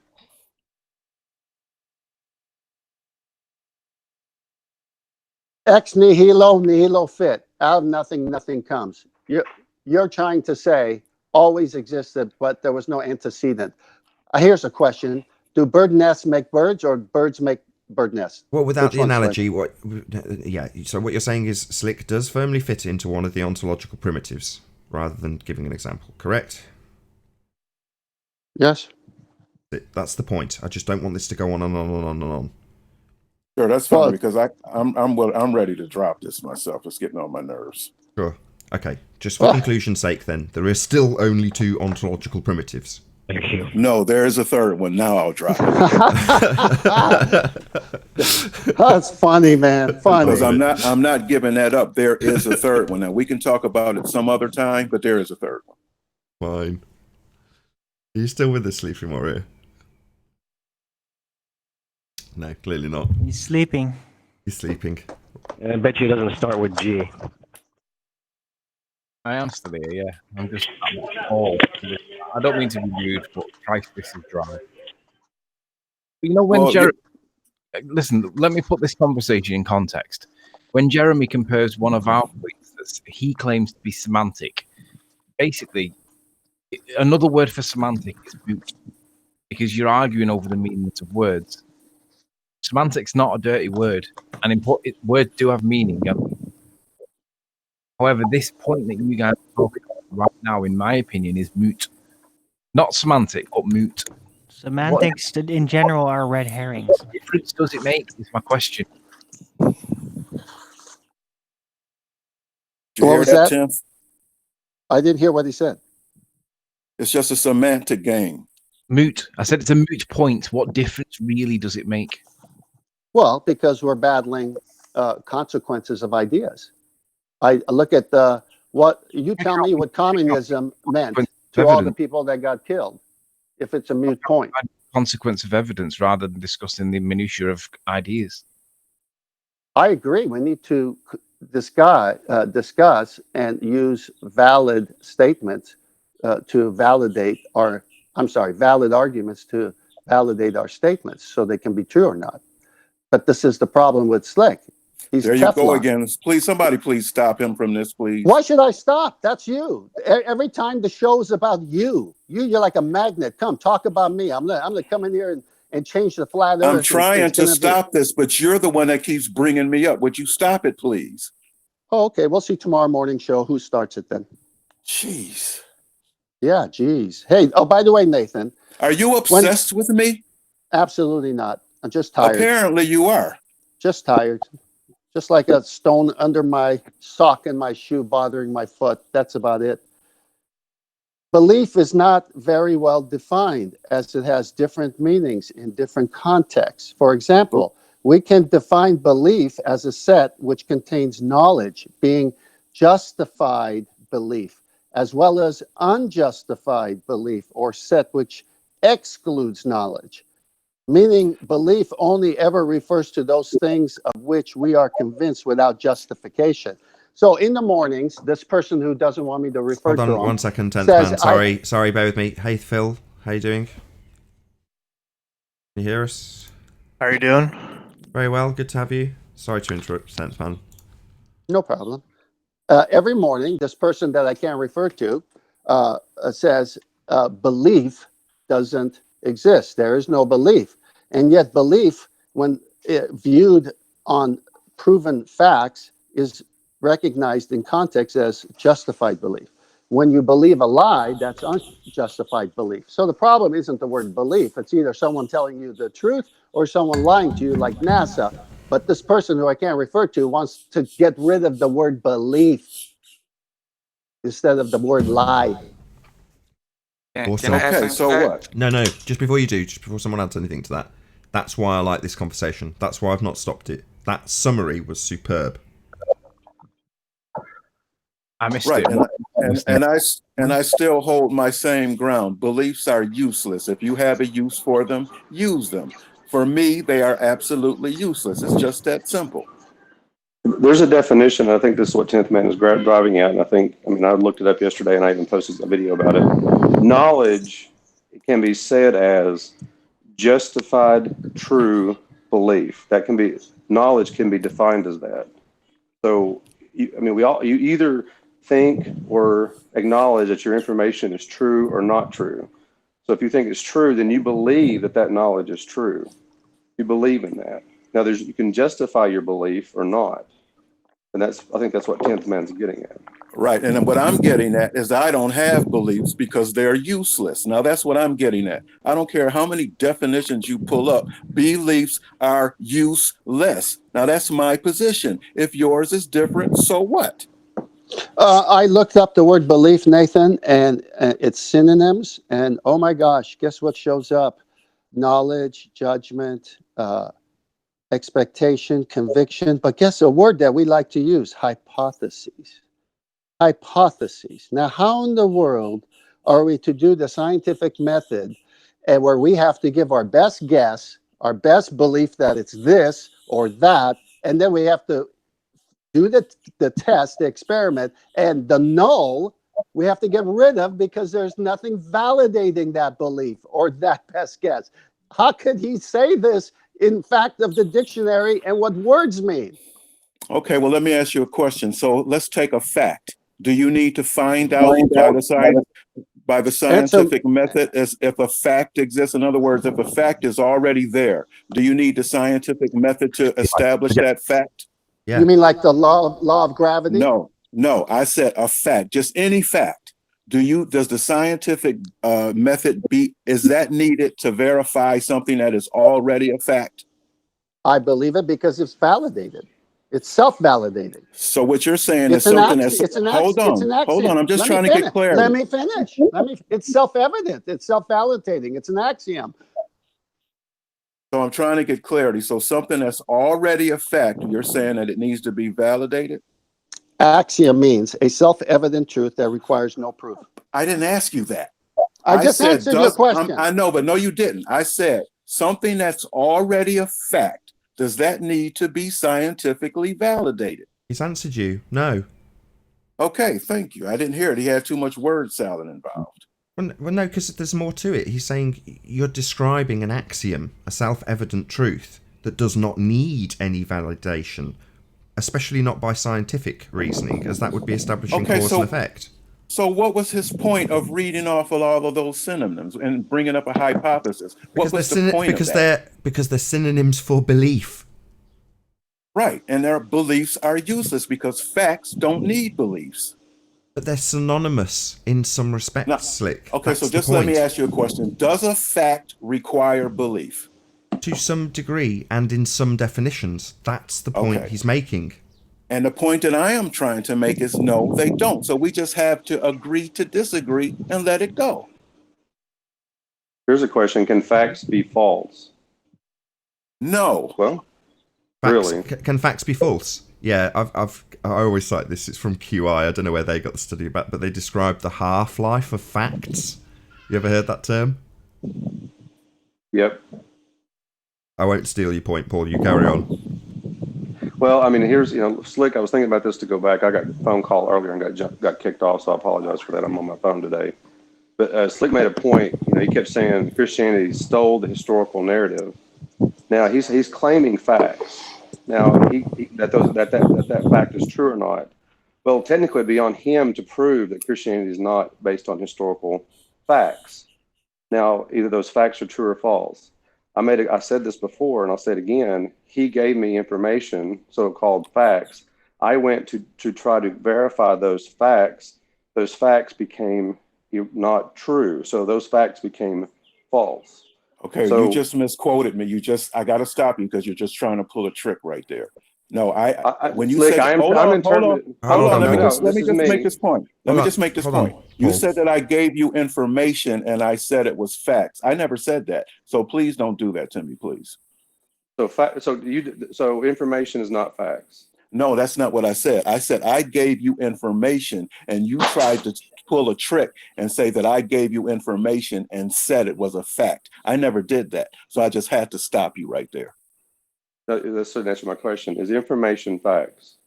Speaker 9: Ex nihilo, nihilo fit. Out of nothing, nothing comes. You're trying to say always existed, but there was no antecedent. Here's a question. Do bird nests make birds or birds make bird nests?
Speaker 2: Well, without the analogy, so what you're saying is Slick does firmly fit into one of the ontological primitives rather than giving an example, correct?
Speaker 9: Yes.
Speaker 2: That's the point. I just don't want this to go on and on and on and on.
Speaker 3: Sure, that's fine because I'm ready to drop this myself. It's getting on my nerves.
Speaker 2: Sure. Okay. Just for conclusion's sake, then there is still only two ontological primitives.
Speaker 11: Thank you.
Speaker 3: No, there is a third one. Now I'll drop it.
Speaker 9: That's funny, man. Funny.
Speaker 3: Because I'm not giving that up. There is a third one. Now we can talk about it some other time, but there is a third one.
Speaker 2: Fine. Are you still with us, Sleepy Warrior? No, clearly not.
Speaker 10: He's sleeping.
Speaker 2: He's sleeping.
Speaker 11: I bet you it doesn't start with G.
Speaker 4: I am still here, yeah. I'm just appalled. I don't mean to be rude, but Christ, this is dry. You know, when listen, let me put this conversation in context. When Jeremy compares one of our tweets that he claims to be semantic, basically, another word for semantic is moot, because you're arguing over the meanings of words. Semantic's not a dirty word, and words do have meaning. However, this point that you guys are talking about right now, in my opinion, is moot. Not semantic, but moot.
Speaker 10: Semantics in general are red herrings.
Speaker 4: What difference does it make, is my question.
Speaker 3: Did you
Speaker 9: What
Speaker 3: hear
Speaker 9: was
Speaker 3: that,
Speaker 9: that?
Speaker 3: Tim?
Speaker 9: I didn't hear what he said.
Speaker 3: It's just a semantic game.
Speaker 4: Moot. I said it's a moot point. What difference really does it make?
Speaker 9: Well, because we're battling consequences of ideas. I look at what you tell me what communism meant to all the people that got killed. If it's a moot point,
Speaker 4: Consequence of evidence rather than discussing the minutiae of ideas.
Speaker 9: I agree. We need to discuss and use valid statements valid arguments to validate our statements so they can be true or not. But this is the problem with Slick. He's
Speaker 3: There you
Speaker 9: Teflon.
Speaker 3: go again. Please, somebody please stop him from this, please.
Speaker 9: Why should I stop? That's you. Every time the show's about you're like a magnet. Come talk about me. I'm gonna come in here and change the flat earth.
Speaker 3: I'm trying to stop this, but you're the one that keeps bringing me up. Would you stop it, please?
Speaker 9: Oh, okay. We'll see tomorrow morning show. Who starts it then?
Speaker 3: Jeez.
Speaker 9: Yeah, geez. Hey, oh, by the way, Nathan.
Speaker 3: Are you obsessed with me?
Speaker 9: Absolutely not. I'm just tired.
Speaker 3: Apparently you are.
Speaker 9: Just tired. Just like a stone under my sock in my shoe bothering my foot. That's about it. Belief is not very well defined as it has different meanings in different contexts. For example, we can define belief as a set which contains knowledge, being justified belief, as well as unjustified belief, or set which excludes knowledge. Meaning belief only ever refers to those things of which we are convinced without justification. So in the mornings, this person who doesn't want me to refer to him...
Speaker 2: Hold on 1 second, 10th
Speaker 9: says,
Speaker 2: man. Sorry, bear with me. Hey, Phil. How you doing? Can you hear us?
Speaker 12: How are you doing?
Speaker 2: Very well. Good to have you. Sorry to interrupt, 10th man.
Speaker 9: No problem. Every morning, this person that I can't refer to says belief doesn't exist. There is no belief. And yet belief, when viewed on proven facts, is recognized in context as justified belief. When you believe a lie, that's unjustified belief. So the problem isn't the word belief. It's either someone telling you the truth or someone lying to you like NASA. But this person who I can't refer to wants to get rid of the word belief instead of the word lie.
Speaker 2: Awesome.
Speaker 3: Okay, so what?
Speaker 2: No, just before someone adds anything to that, that's why I like this conversation. That's why I've not stopped it. That summary was superb.
Speaker 4: I missed
Speaker 3: right,
Speaker 4: it.
Speaker 3: And I still hold my same ground. Beliefs are useless. If you have a use for them, use them. For me, they are absolutely useless. It's just that simple.
Speaker 5: There's a definition. I think this is what 10th Man is driving at. And I looked it up yesterday and I even posted a video about it. Knowledge can be said as justified true belief. Knowledge can be defined as that. So, you either think or acknowledge that your information is true or not true. So if you think it's true, then you believe that knowledge is true. You believe in that. Now, you can justify your belief or not. And I think that's what 10th Man's getting at.
Speaker 3: Right. And what I'm getting at is I don't have beliefs because they're useless. Now, that's what I'm getting at. I don't care how many definitions you pull up. Beliefs are useless. Now, that's my position. If yours is different, so what?
Speaker 9: I looked up the word belief, Nathan, and its synonyms. And oh my gosh, guess what shows up? Knowledge, judgment, expectation, conviction. But guess a word that we like to use? Hypotheses. Hypotheses. Now, how in the world are we to do the scientific method and where we have to give our best guess, our best belief that it's this or that, and then we have to do the test, the experiment, and the null we have to get rid of because there's nothing validating that belief or that best guess. How could he say this in fact of the dictionary and what words mean?
Speaker 3: Okay, well, let me ask you a question. So let's take a fact. Do you need to find out by the scientific method as if a fact exists? In other words, if a fact is already there, do you need the scientific method to establish that fact?
Speaker 9: Yeah. You mean like the law of gravity?
Speaker 3: No, I said a fact, just any fact. Does the scientific method is that needed to verify something that is already a fact?
Speaker 9: I believe it because it's validated. It's self-validating.
Speaker 3: So what you're saying is
Speaker 9: It's an
Speaker 3: something
Speaker 9: axiom.
Speaker 3: that's
Speaker 9: It's an
Speaker 3: hold
Speaker 9: axiom. It's
Speaker 3: on,
Speaker 9: an axiom.
Speaker 3: hold on. I'm just
Speaker 9: Let me
Speaker 3: trying to get
Speaker 9: finish.
Speaker 3: clarity.
Speaker 9: Let me finish. It's self-evident. It's self-validating. It's an axiom.
Speaker 3: So I'm trying to get clarity. So something that's already a fact, you're saying that it needs to be validated?
Speaker 9: Axiom means a self-evident truth that requires no proof.
Speaker 3: I didn't ask you that.
Speaker 9: I just
Speaker 3: said,
Speaker 9: answered your question.
Speaker 3: I know, but no, you didn't. I said something that's already a fact. Does that need to be scientifically validated?
Speaker 2: He's answered you. No.
Speaker 3: Okay, thank you. I didn't hear it. He had too much word salad involved.
Speaker 2: Well, no, because there's more to it. He's saying you're describing an axiom, a self-evident truth that does not need any validation, especially not by scientific reasoning, as that would be establishing cause and effect.
Speaker 3: So what was his point of reading off of all of those synonyms and bringing up a hypothesis? What was the point of that?
Speaker 2: Because they're synonyms for belief.
Speaker 3: Right, and their beliefs are useless because facts don't need beliefs.
Speaker 2: But they're synonymous in some respects, Slick.
Speaker 3: Okay,
Speaker 2: That's
Speaker 3: so
Speaker 2: the
Speaker 3: just let me
Speaker 2: point.
Speaker 3: ask you a question. Does a fact require belief?
Speaker 2: To some degree and in some definitions. That's the point he's making.
Speaker 3: And the point that I am trying to make is no, they don't. So we just have to agree to disagree and let it go.
Speaker 5: Here's a question. Can facts be false?
Speaker 3: No.
Speaker 5: Well,
Speaker 2: Facts,
Speaker 5: really?
Speaker 2: Can facts be false? Yeah, I always cite this. It's from QI. I don't know where they got the study about, but they describe the half-life of facts. You ever heard that term?
Speaker 5: Yep.
Speaker 2: I won't steal your point, Paul. You carry on.
Speaker 5: Well, I mean, here's, Slick, I was thinking about this to go back. I got a phone call earlier and got kicked off, so I apologize for that. I'm on my phone today. But Slick made a point. He kept saying Christianity stole the historical narrative. Now, he's claiming facts. Now, that fact is true or not. Well, technically, it'd be on him to prove that Christianity is not based on historical facts. Now, either those facts are true or false. I said this before, and I'll say it again. He gave me information, so-called facts. I went to try to verify those facts. Those facts became not true. So those facts became false.
Speaker 3: Okay,
Speaker 5: so,
Speaker 3: you just misquoted me. I got to stop you because you're just trying to pull a trick right there. No, when you
Speaker 5: Slick,
Speaker 3: said, hold on, let me just make this point. Let me just make this point. You said that I gave you information and I said it was facts. I never said that. So please don't do that to me, please.
Speaker 5: So information is not facts.
Speaker 3: No, that's not what I said. I said I gave you information and you tried to pull a trick and say that I gave you information and said it was a fact. I never did that. So I just had to stop you right there.
Speaker 5: That doesn't answer my question. Is information facts?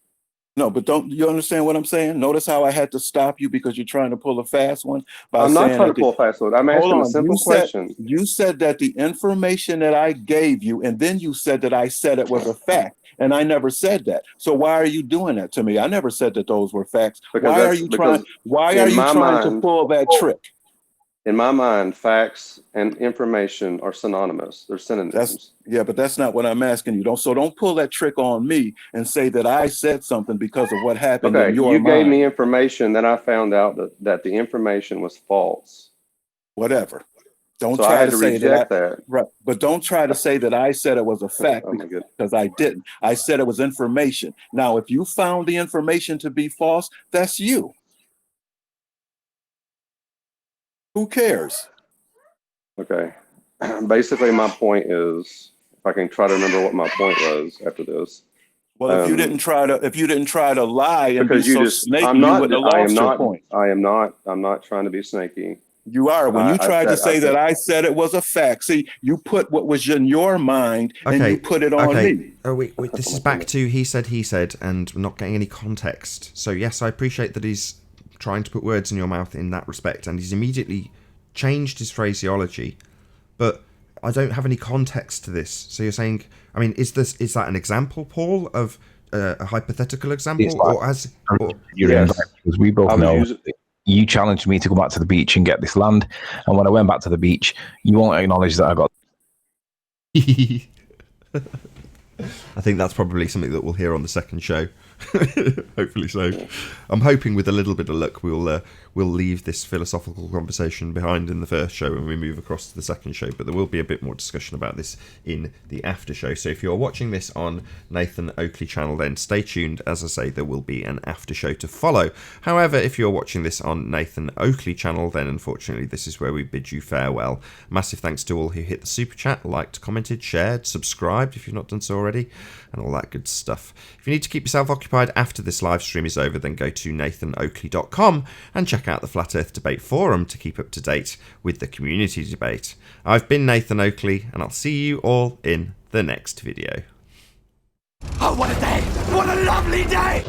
Speaker 3: No, but don't you understand what I'm saying? Notice how I had to stop you because you're trying to pull a fast one.
Speaker 5: I'm not trying to pull a fast one. I'm asking a simple question.
Speaker 3: You said that the information that I gave you, and then you said that I said it was a fact, and I never said that. So why are you doing that to me? I never said that those were facts. Why are you trying to pull that trick?
Speaker 5: In my mind, facts and information are synonymous. They're synonyms.
Speaker 3: But that's not what I'm asking you. So don't pull that trick on me and say that I said something because of what happened in your mind.
Speaker 5: You gave me information, then I found out that the information was false.
Speaker 3: Whatever. Don't try to say that. Right. But don't try to say that I said it was a fact because I didn't. I said it was information. Now, if you found the information to be false, that's you. Who cares?
Speaker 5: Okay. Basically, my point is, if I can try to remember what my point was after this.
Speaker 3: Well, if you didn't try to lie and be so snaky, you wouldn't have lost your point.
Speaker 5: I'm not trying to be snaky.
Speaker 3: You are. When you tried to say that I said it was a fact, see, you put what was in your mind and you put it on me.
Speaker 2: Oh, wait, this is back to he said, and we're not getting any context. So yes, I appreciate that he's trying to put words in your mouth in that respect, and he's immediately changed his phraseology, but I don't have any context to this. So you're saying, I mean, is that an example, Paul, of a hypothetical example,
Speaker 12: because we both know you challenged me to go back to the beach and get this land, and when I went back to the beach, you won't acknowledge that I got.
Speaker 2: I think that's probably something that we'll hear on the second show. Hopefully so. I'm hoping with a little bit of luck we'll leave this philosophical conversation behind in the first show and we move across to the second show, but there will be a bit more discussion about this in the after show. So if you're watching this on Nathan Oakley channel, then stay tuned. As I say, there will be an after show to follow. However, if you're watching this on Nathan Oakley channel, then unfortunately this is where we bid you farewell. Massive thanks to all who hit the super chat, liked, commented, shared, subscribed if you've not done so already, and all that good stuff. If you need to keep yourself occupied after this live stream is over, then go to nathanoakley.com and check out the Flat Earth Debate Forum to keep up to date with the community debate. I've been Nathan Oakley, and I'll see you all in the next video.
Speaker 1: Oh, what a day! What a lovely day!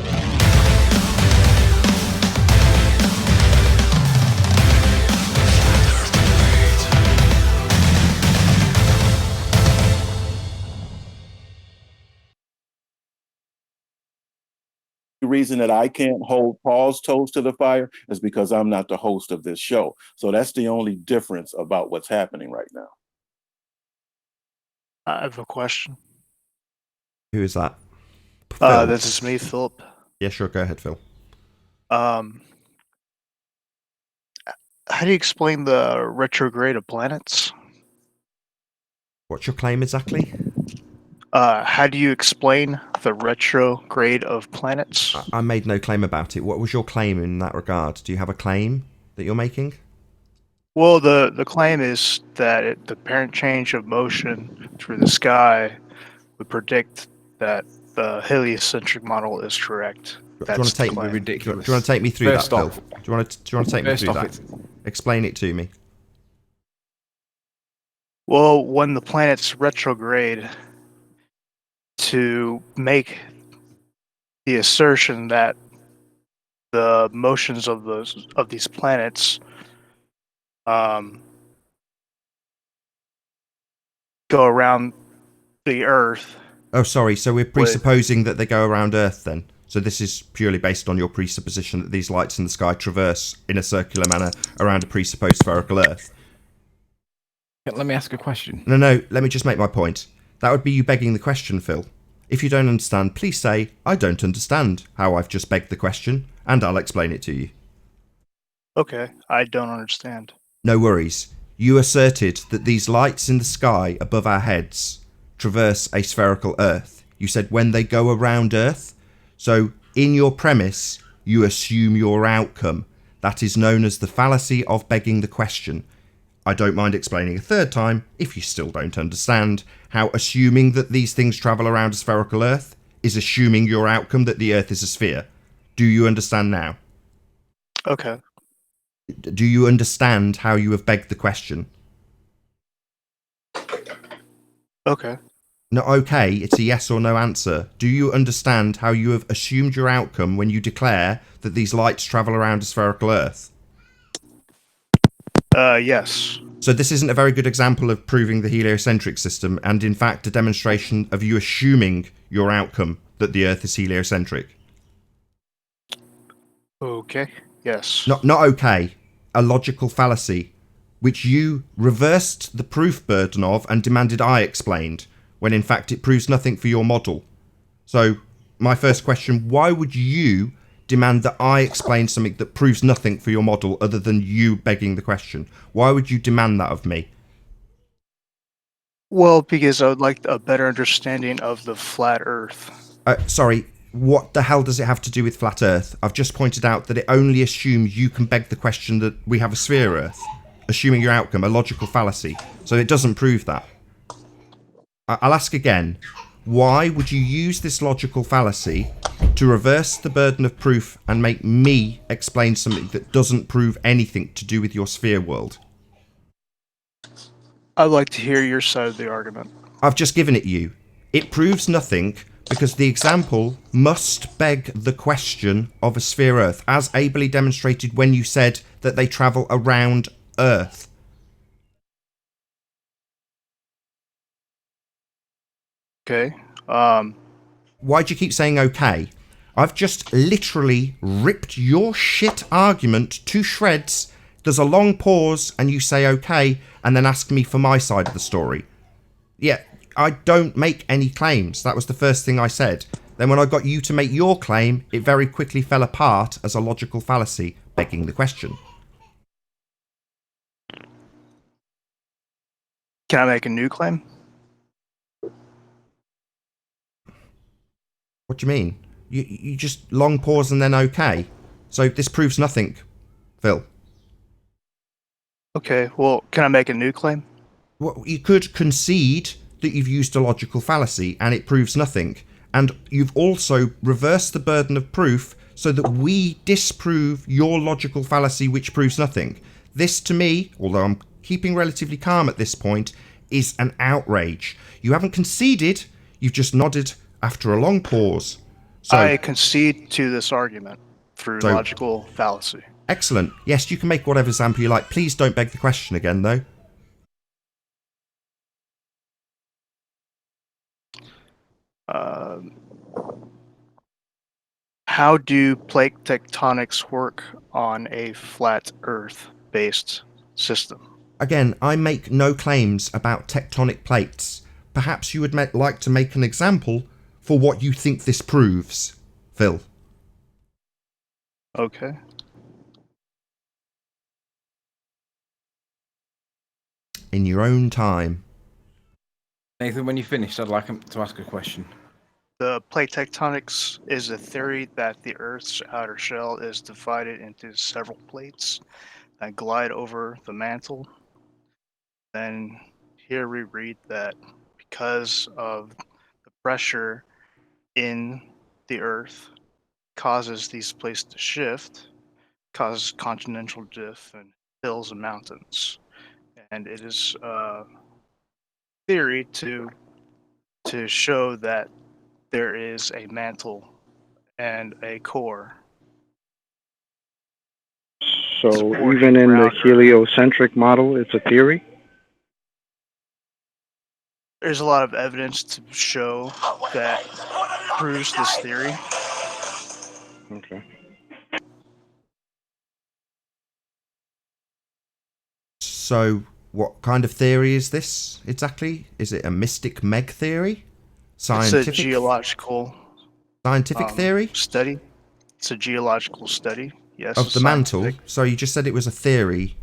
Speaker 3: The reason that I can't hold Paul's toes to the fire is because I'm not the host of this show. So that's the only difference about what's happening right now.
Speaker 13: I have a question.
Speaker 2: Who is that? Phil?
Speaker 13: This is me, Philip.
Speaker 2: Yeah, sure. Go ahead, Phil.
Speaker 13: How do you explain the retrograde of planets?
Speaker 2: What's your claim exactly?
Speaker 13: How do you explain the retrograde of planets?
Speaker 2: I made no claim about it. What was your claim in that regard? Do you have a claim that you're making?
Speaker 13: Well, the claim is that the apparent change of motion through the sky would predict that the heliocentric model is correct.
Speaker 2: Do you want to take me ridiculous? Do you want to take me through that, Phil? Do you want to take me through that? Explain it to me.
Speaker 13: Well, when the planets retrograde, to make the assertion that the motions of these planets go around the Earth.
Speaker 2: Oh, sorry. So we're presupposing that they go around Earth then. So this is purely based on your presupposition that these lights in the sky traverse in a circular manner around a presupposed spherical Earth.
Speaker 4: Let me ask a question.
Speaker 2: No. Let me just make my point. That would be you begging the question, Phil. If you don't understand, please say, I don't understand how I've just begged the question, and I'll explain it to you.
Speaker 13: Okay, I don't understand.
Speaker 2: No worries. You asserted that these lights in the sky above our heads traverse a spherical Earth. You said when they go around Earth. So, in your premise, you assume your outcome. That is known as the fallacy of begging the question. I don't mind explaining a third time, if you still don't understand, how assuming that these things travel around a spherical Earth is assuming your outcome that the Earth is a sphere. Do you understand now?
Speaker 13: Okay.
Speaker 2: Do you understand how you have begged the question?
Speaker 13: Okay.
Speaker 2: No, okay, it's a yes or no answer. Do you understand how you have assumed your outcome when you declare that these lights travel around a spherical Earth?
Speaker 13: Yes.
Speaker 2: So this isn't a very good example of proving the heliocentric system, and in fact a demonstration of you assuming your outcome that the Earth is heliocentric.
Speaker 13: Okay. Yes.
Speaker 2: Not okay. A logical fallacy, which you reversed the proof burden of and demanded I explained, when in fact it proves nothing for your model. So, my first question, why would you demand that I explain something that proves nothing for your model other than you begging the question? Why would you demand that of me?
Speaker 13: Well, because I would like a better understanding of the flat Earth.
Speaker 2: Sorry, what the hell does it have to do with flat Earth? I've just pointed out that it only assumes you can beg the question that we have a sphere Earth, assuming your outcome, a logical fallacy. So it doesn't prove that. I'll ask again. Why would you use this logical fallacy to reverse the burden of proof and make me explain something that doesn't prove anything to do with your sphere world?
Speaker 13: I'd like to hear your side of the argument.
Speaker 2: I've just given it you. It proves nothing because the example must beg the question of a sphere Earth, as ably demonstrated when you said that they travel around Earth.
Speaker 13: Okay.
Speaker 2: Why'd you keep saying okay? I've just literally ripped your shit argument to shreds. There's a long pause and you say okay and then ask me for my side of the story. Yeah, I don't make any claims. That was the first thing I said. Then when I got you to make your claim, it very quickly fell apart as a logical fallacy, begging the question.
Speaker 13: Can I make a new claim?
Speaker 2: What do you mean? You just long pause and then okay. So this proves nothing, Phil.
Speaker 13: Okay, well, can I make a new claim?
Speaker 2: Well, you could concede that you've used a logical fallacy and it proves nothing. And you've also reversed the burden of proof so that we disprove your logical fallacy, which proves nothing. This, to me, although I'm keeping relatively calm at this point, is an outrage. You haven't conceded, you've just nodded after a long pause. So,
Speaker 13: I concede to this argument through logical fallacy.
Speaker 2: Excellent. Yes, you can make whatever example you like. Please don't beg the question again, though.
Speaker 13: How do plate tectonics work on a flat Earth-based system?
Speaker 2: Again, I make no claims about tectonic plates. Perhaps you would like to make an example for what you think this proves, Phil.
Speaker 13: Okay.
Speaker 2: In your own time.
Speaker 4: Nathan, when you finished, I'd like to ask a question.
Speaker 13: The plate tectonics is a theory that the Earth's outer shell is divided into several plates that glide over the mantle. Then here we read that because of the pressure in the Earth causes these plates to shift, causes continental drift and hills and mountains. And it is a theory to show that there is a mantle and a core.
Speaker 11: So even in the heliocentric model, it's a theory?
Speaker 13: There's a lot of evidence to show that proves this theory.
Speaker 11: Okay.
Speaker 2: So, what kind of theory is this exactly? Is it a mystic Meg theory? Scientific?
Speaker 13: It's a geological
Speaker 2: scientific theory?
Speaker 13: Study. It's a geological study, yes.
Speaker 2: Of the mantle? So you just said it was a theory.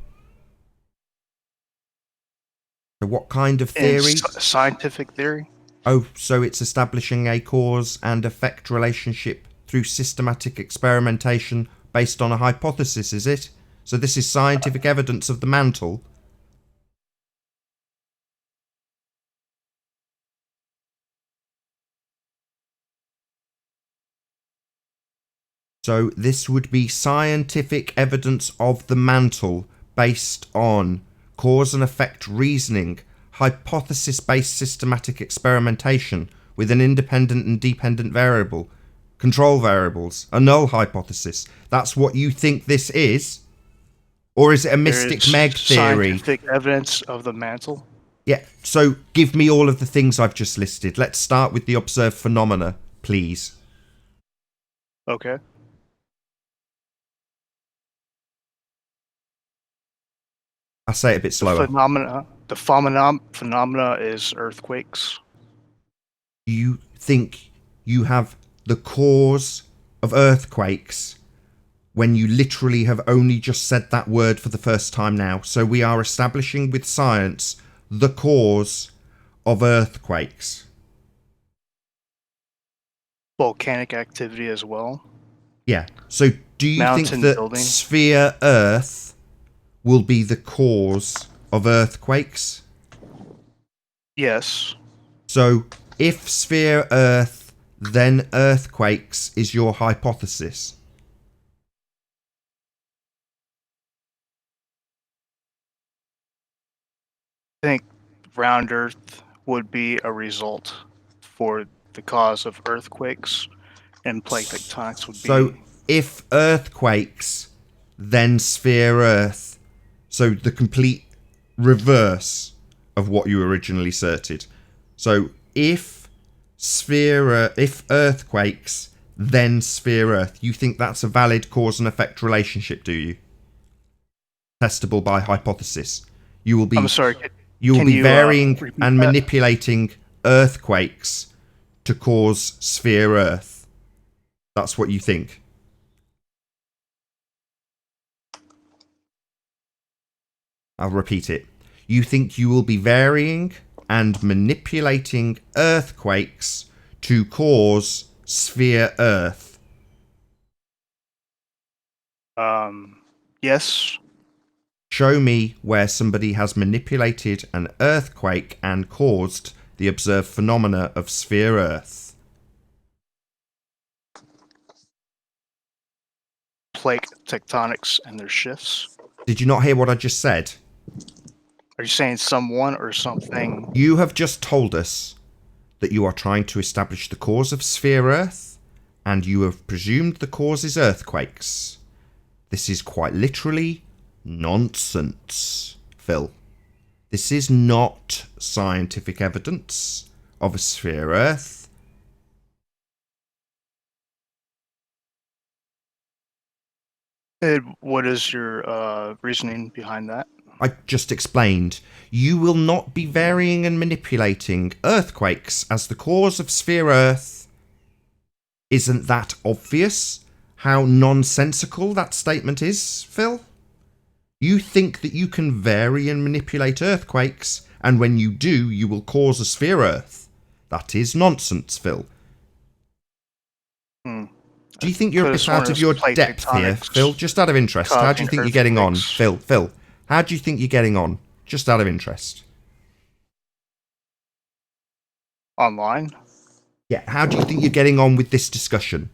Speaker 2: So what kind of theory?
Speaker 13: Scientific theory.
Speaker 2: Oh, so it's establishing a cause and effect relationship through systematic experimentation based on a hypothesis, is it? So this is scientific evidence of the mantle? So this would be scientific evidence of the mantle based on cause and effect reasoning, hypothesis-based systematic experimentation with an independent and dependent variable, control variables, a null hypothesis. That's what you think this is? Or is it a mystic Meg theory?
Speaker 13: Scientific evidence of the mantle.
Speaker 2: Yeah, so give me all of the things I've just listed. Let's start with the observed phenomena, please.
Speaker 13: Okay.
Speaker 2: I'll say it a bit slower.
Speaker 13: The phenomena is earthquakes.
Speaker 2: You think you have the cause of earthquakes when you literally have only just said that word for the first time now. So we are establishing with science the cause of earthquakes.
Speaker 13: Volcanic activity as well.
Speaker 2: Yeah. So do you think that
Speaker 13: building.
Speaker 2: sphere Earth will be the cause of earthquakes?
Speaker 13: Yes.
Speaker 2: So if sphere Earth, then earthquakes is your hypothesis.
Speaker 13: I think round Earth would be a result for the cause of earthquakes, and plate tectonics would be.
Speaker 2: So if earthquakes, then sphere Earth. So the complete reverse of what you originally asserted. So if earthquakes, then sphere Earth. You think that's a valid cause and effect relationship, do you? Testable by hypothesis. You will be.
Speaker 13: I'm sorry.
Speaker 2: You will be varying and
Speaker 13: that?
Speaker 2: manipulating earthquakes to cause sphere Earth. That's what you think. I'll repeat it. You think you will be varying and manipulating earthquakes to cause sphere Earth.
Speaker 13: Yes.
Speaker 2: Show me where somebody has manipulated an earthquake and caused the observed phenomena of sphere Earth.
Speaker 13: Plate tectonics and their shifts.
Speaker 2: Did you not hear what I just said?
Speaker 13: Are you saying someone or something?
Speaker 2: You have just told us that you are trying to establish the cause of sphere Earth, and you have presumed the cause is earthquakes. This is quite literally nonsense, Phil. This is not scientific evidence of a sphere Earth.
Speaker 13: What is your reasoning behind that?
Speaker 2: I just explained. You will not be varying and manipulating earthquakes as the cause of sphere Earth. Isn't that obvious? How nonsensical that statement is, Phil? You think that you can vary and manipulate earthquakes, and when you do, you will cause a sphere Earth. That is nonsense, Phil. Do you think you're a bit out of your depth here, Phil? Just out of interest, how do you think you're getting on? Phil, how do you think you're getting on? Just out of interest.
Speaker 13: Online?
Speaker 2: Yeah, how do you think you're getting on with this discussion?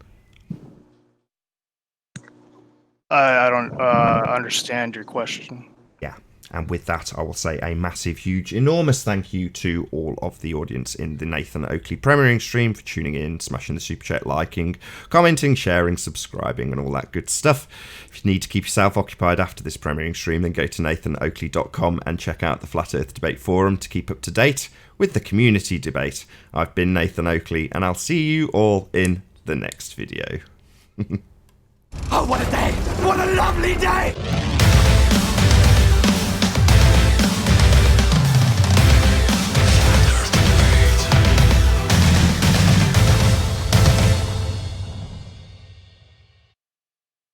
Speaker 13: I don't understand your question.
Speaker 2: Yeah, and with that, I will say a massive, huge, enormous thank you to all of the audience in the Nathan Oakley premiering stream for tuning in, smashing the super chat, liking, commenting, sharing, subscribing, and all that good stuff. If you need to keep yourself occupied after this premiering stream, then go to nathanoakley.com and check out the Flat Earth Debate Forum to keep up to date with the community debate. I've been Nathan Oakley, and I'll see you all in the next video.
Speaker 1: Oh, what a day! What a lovely day!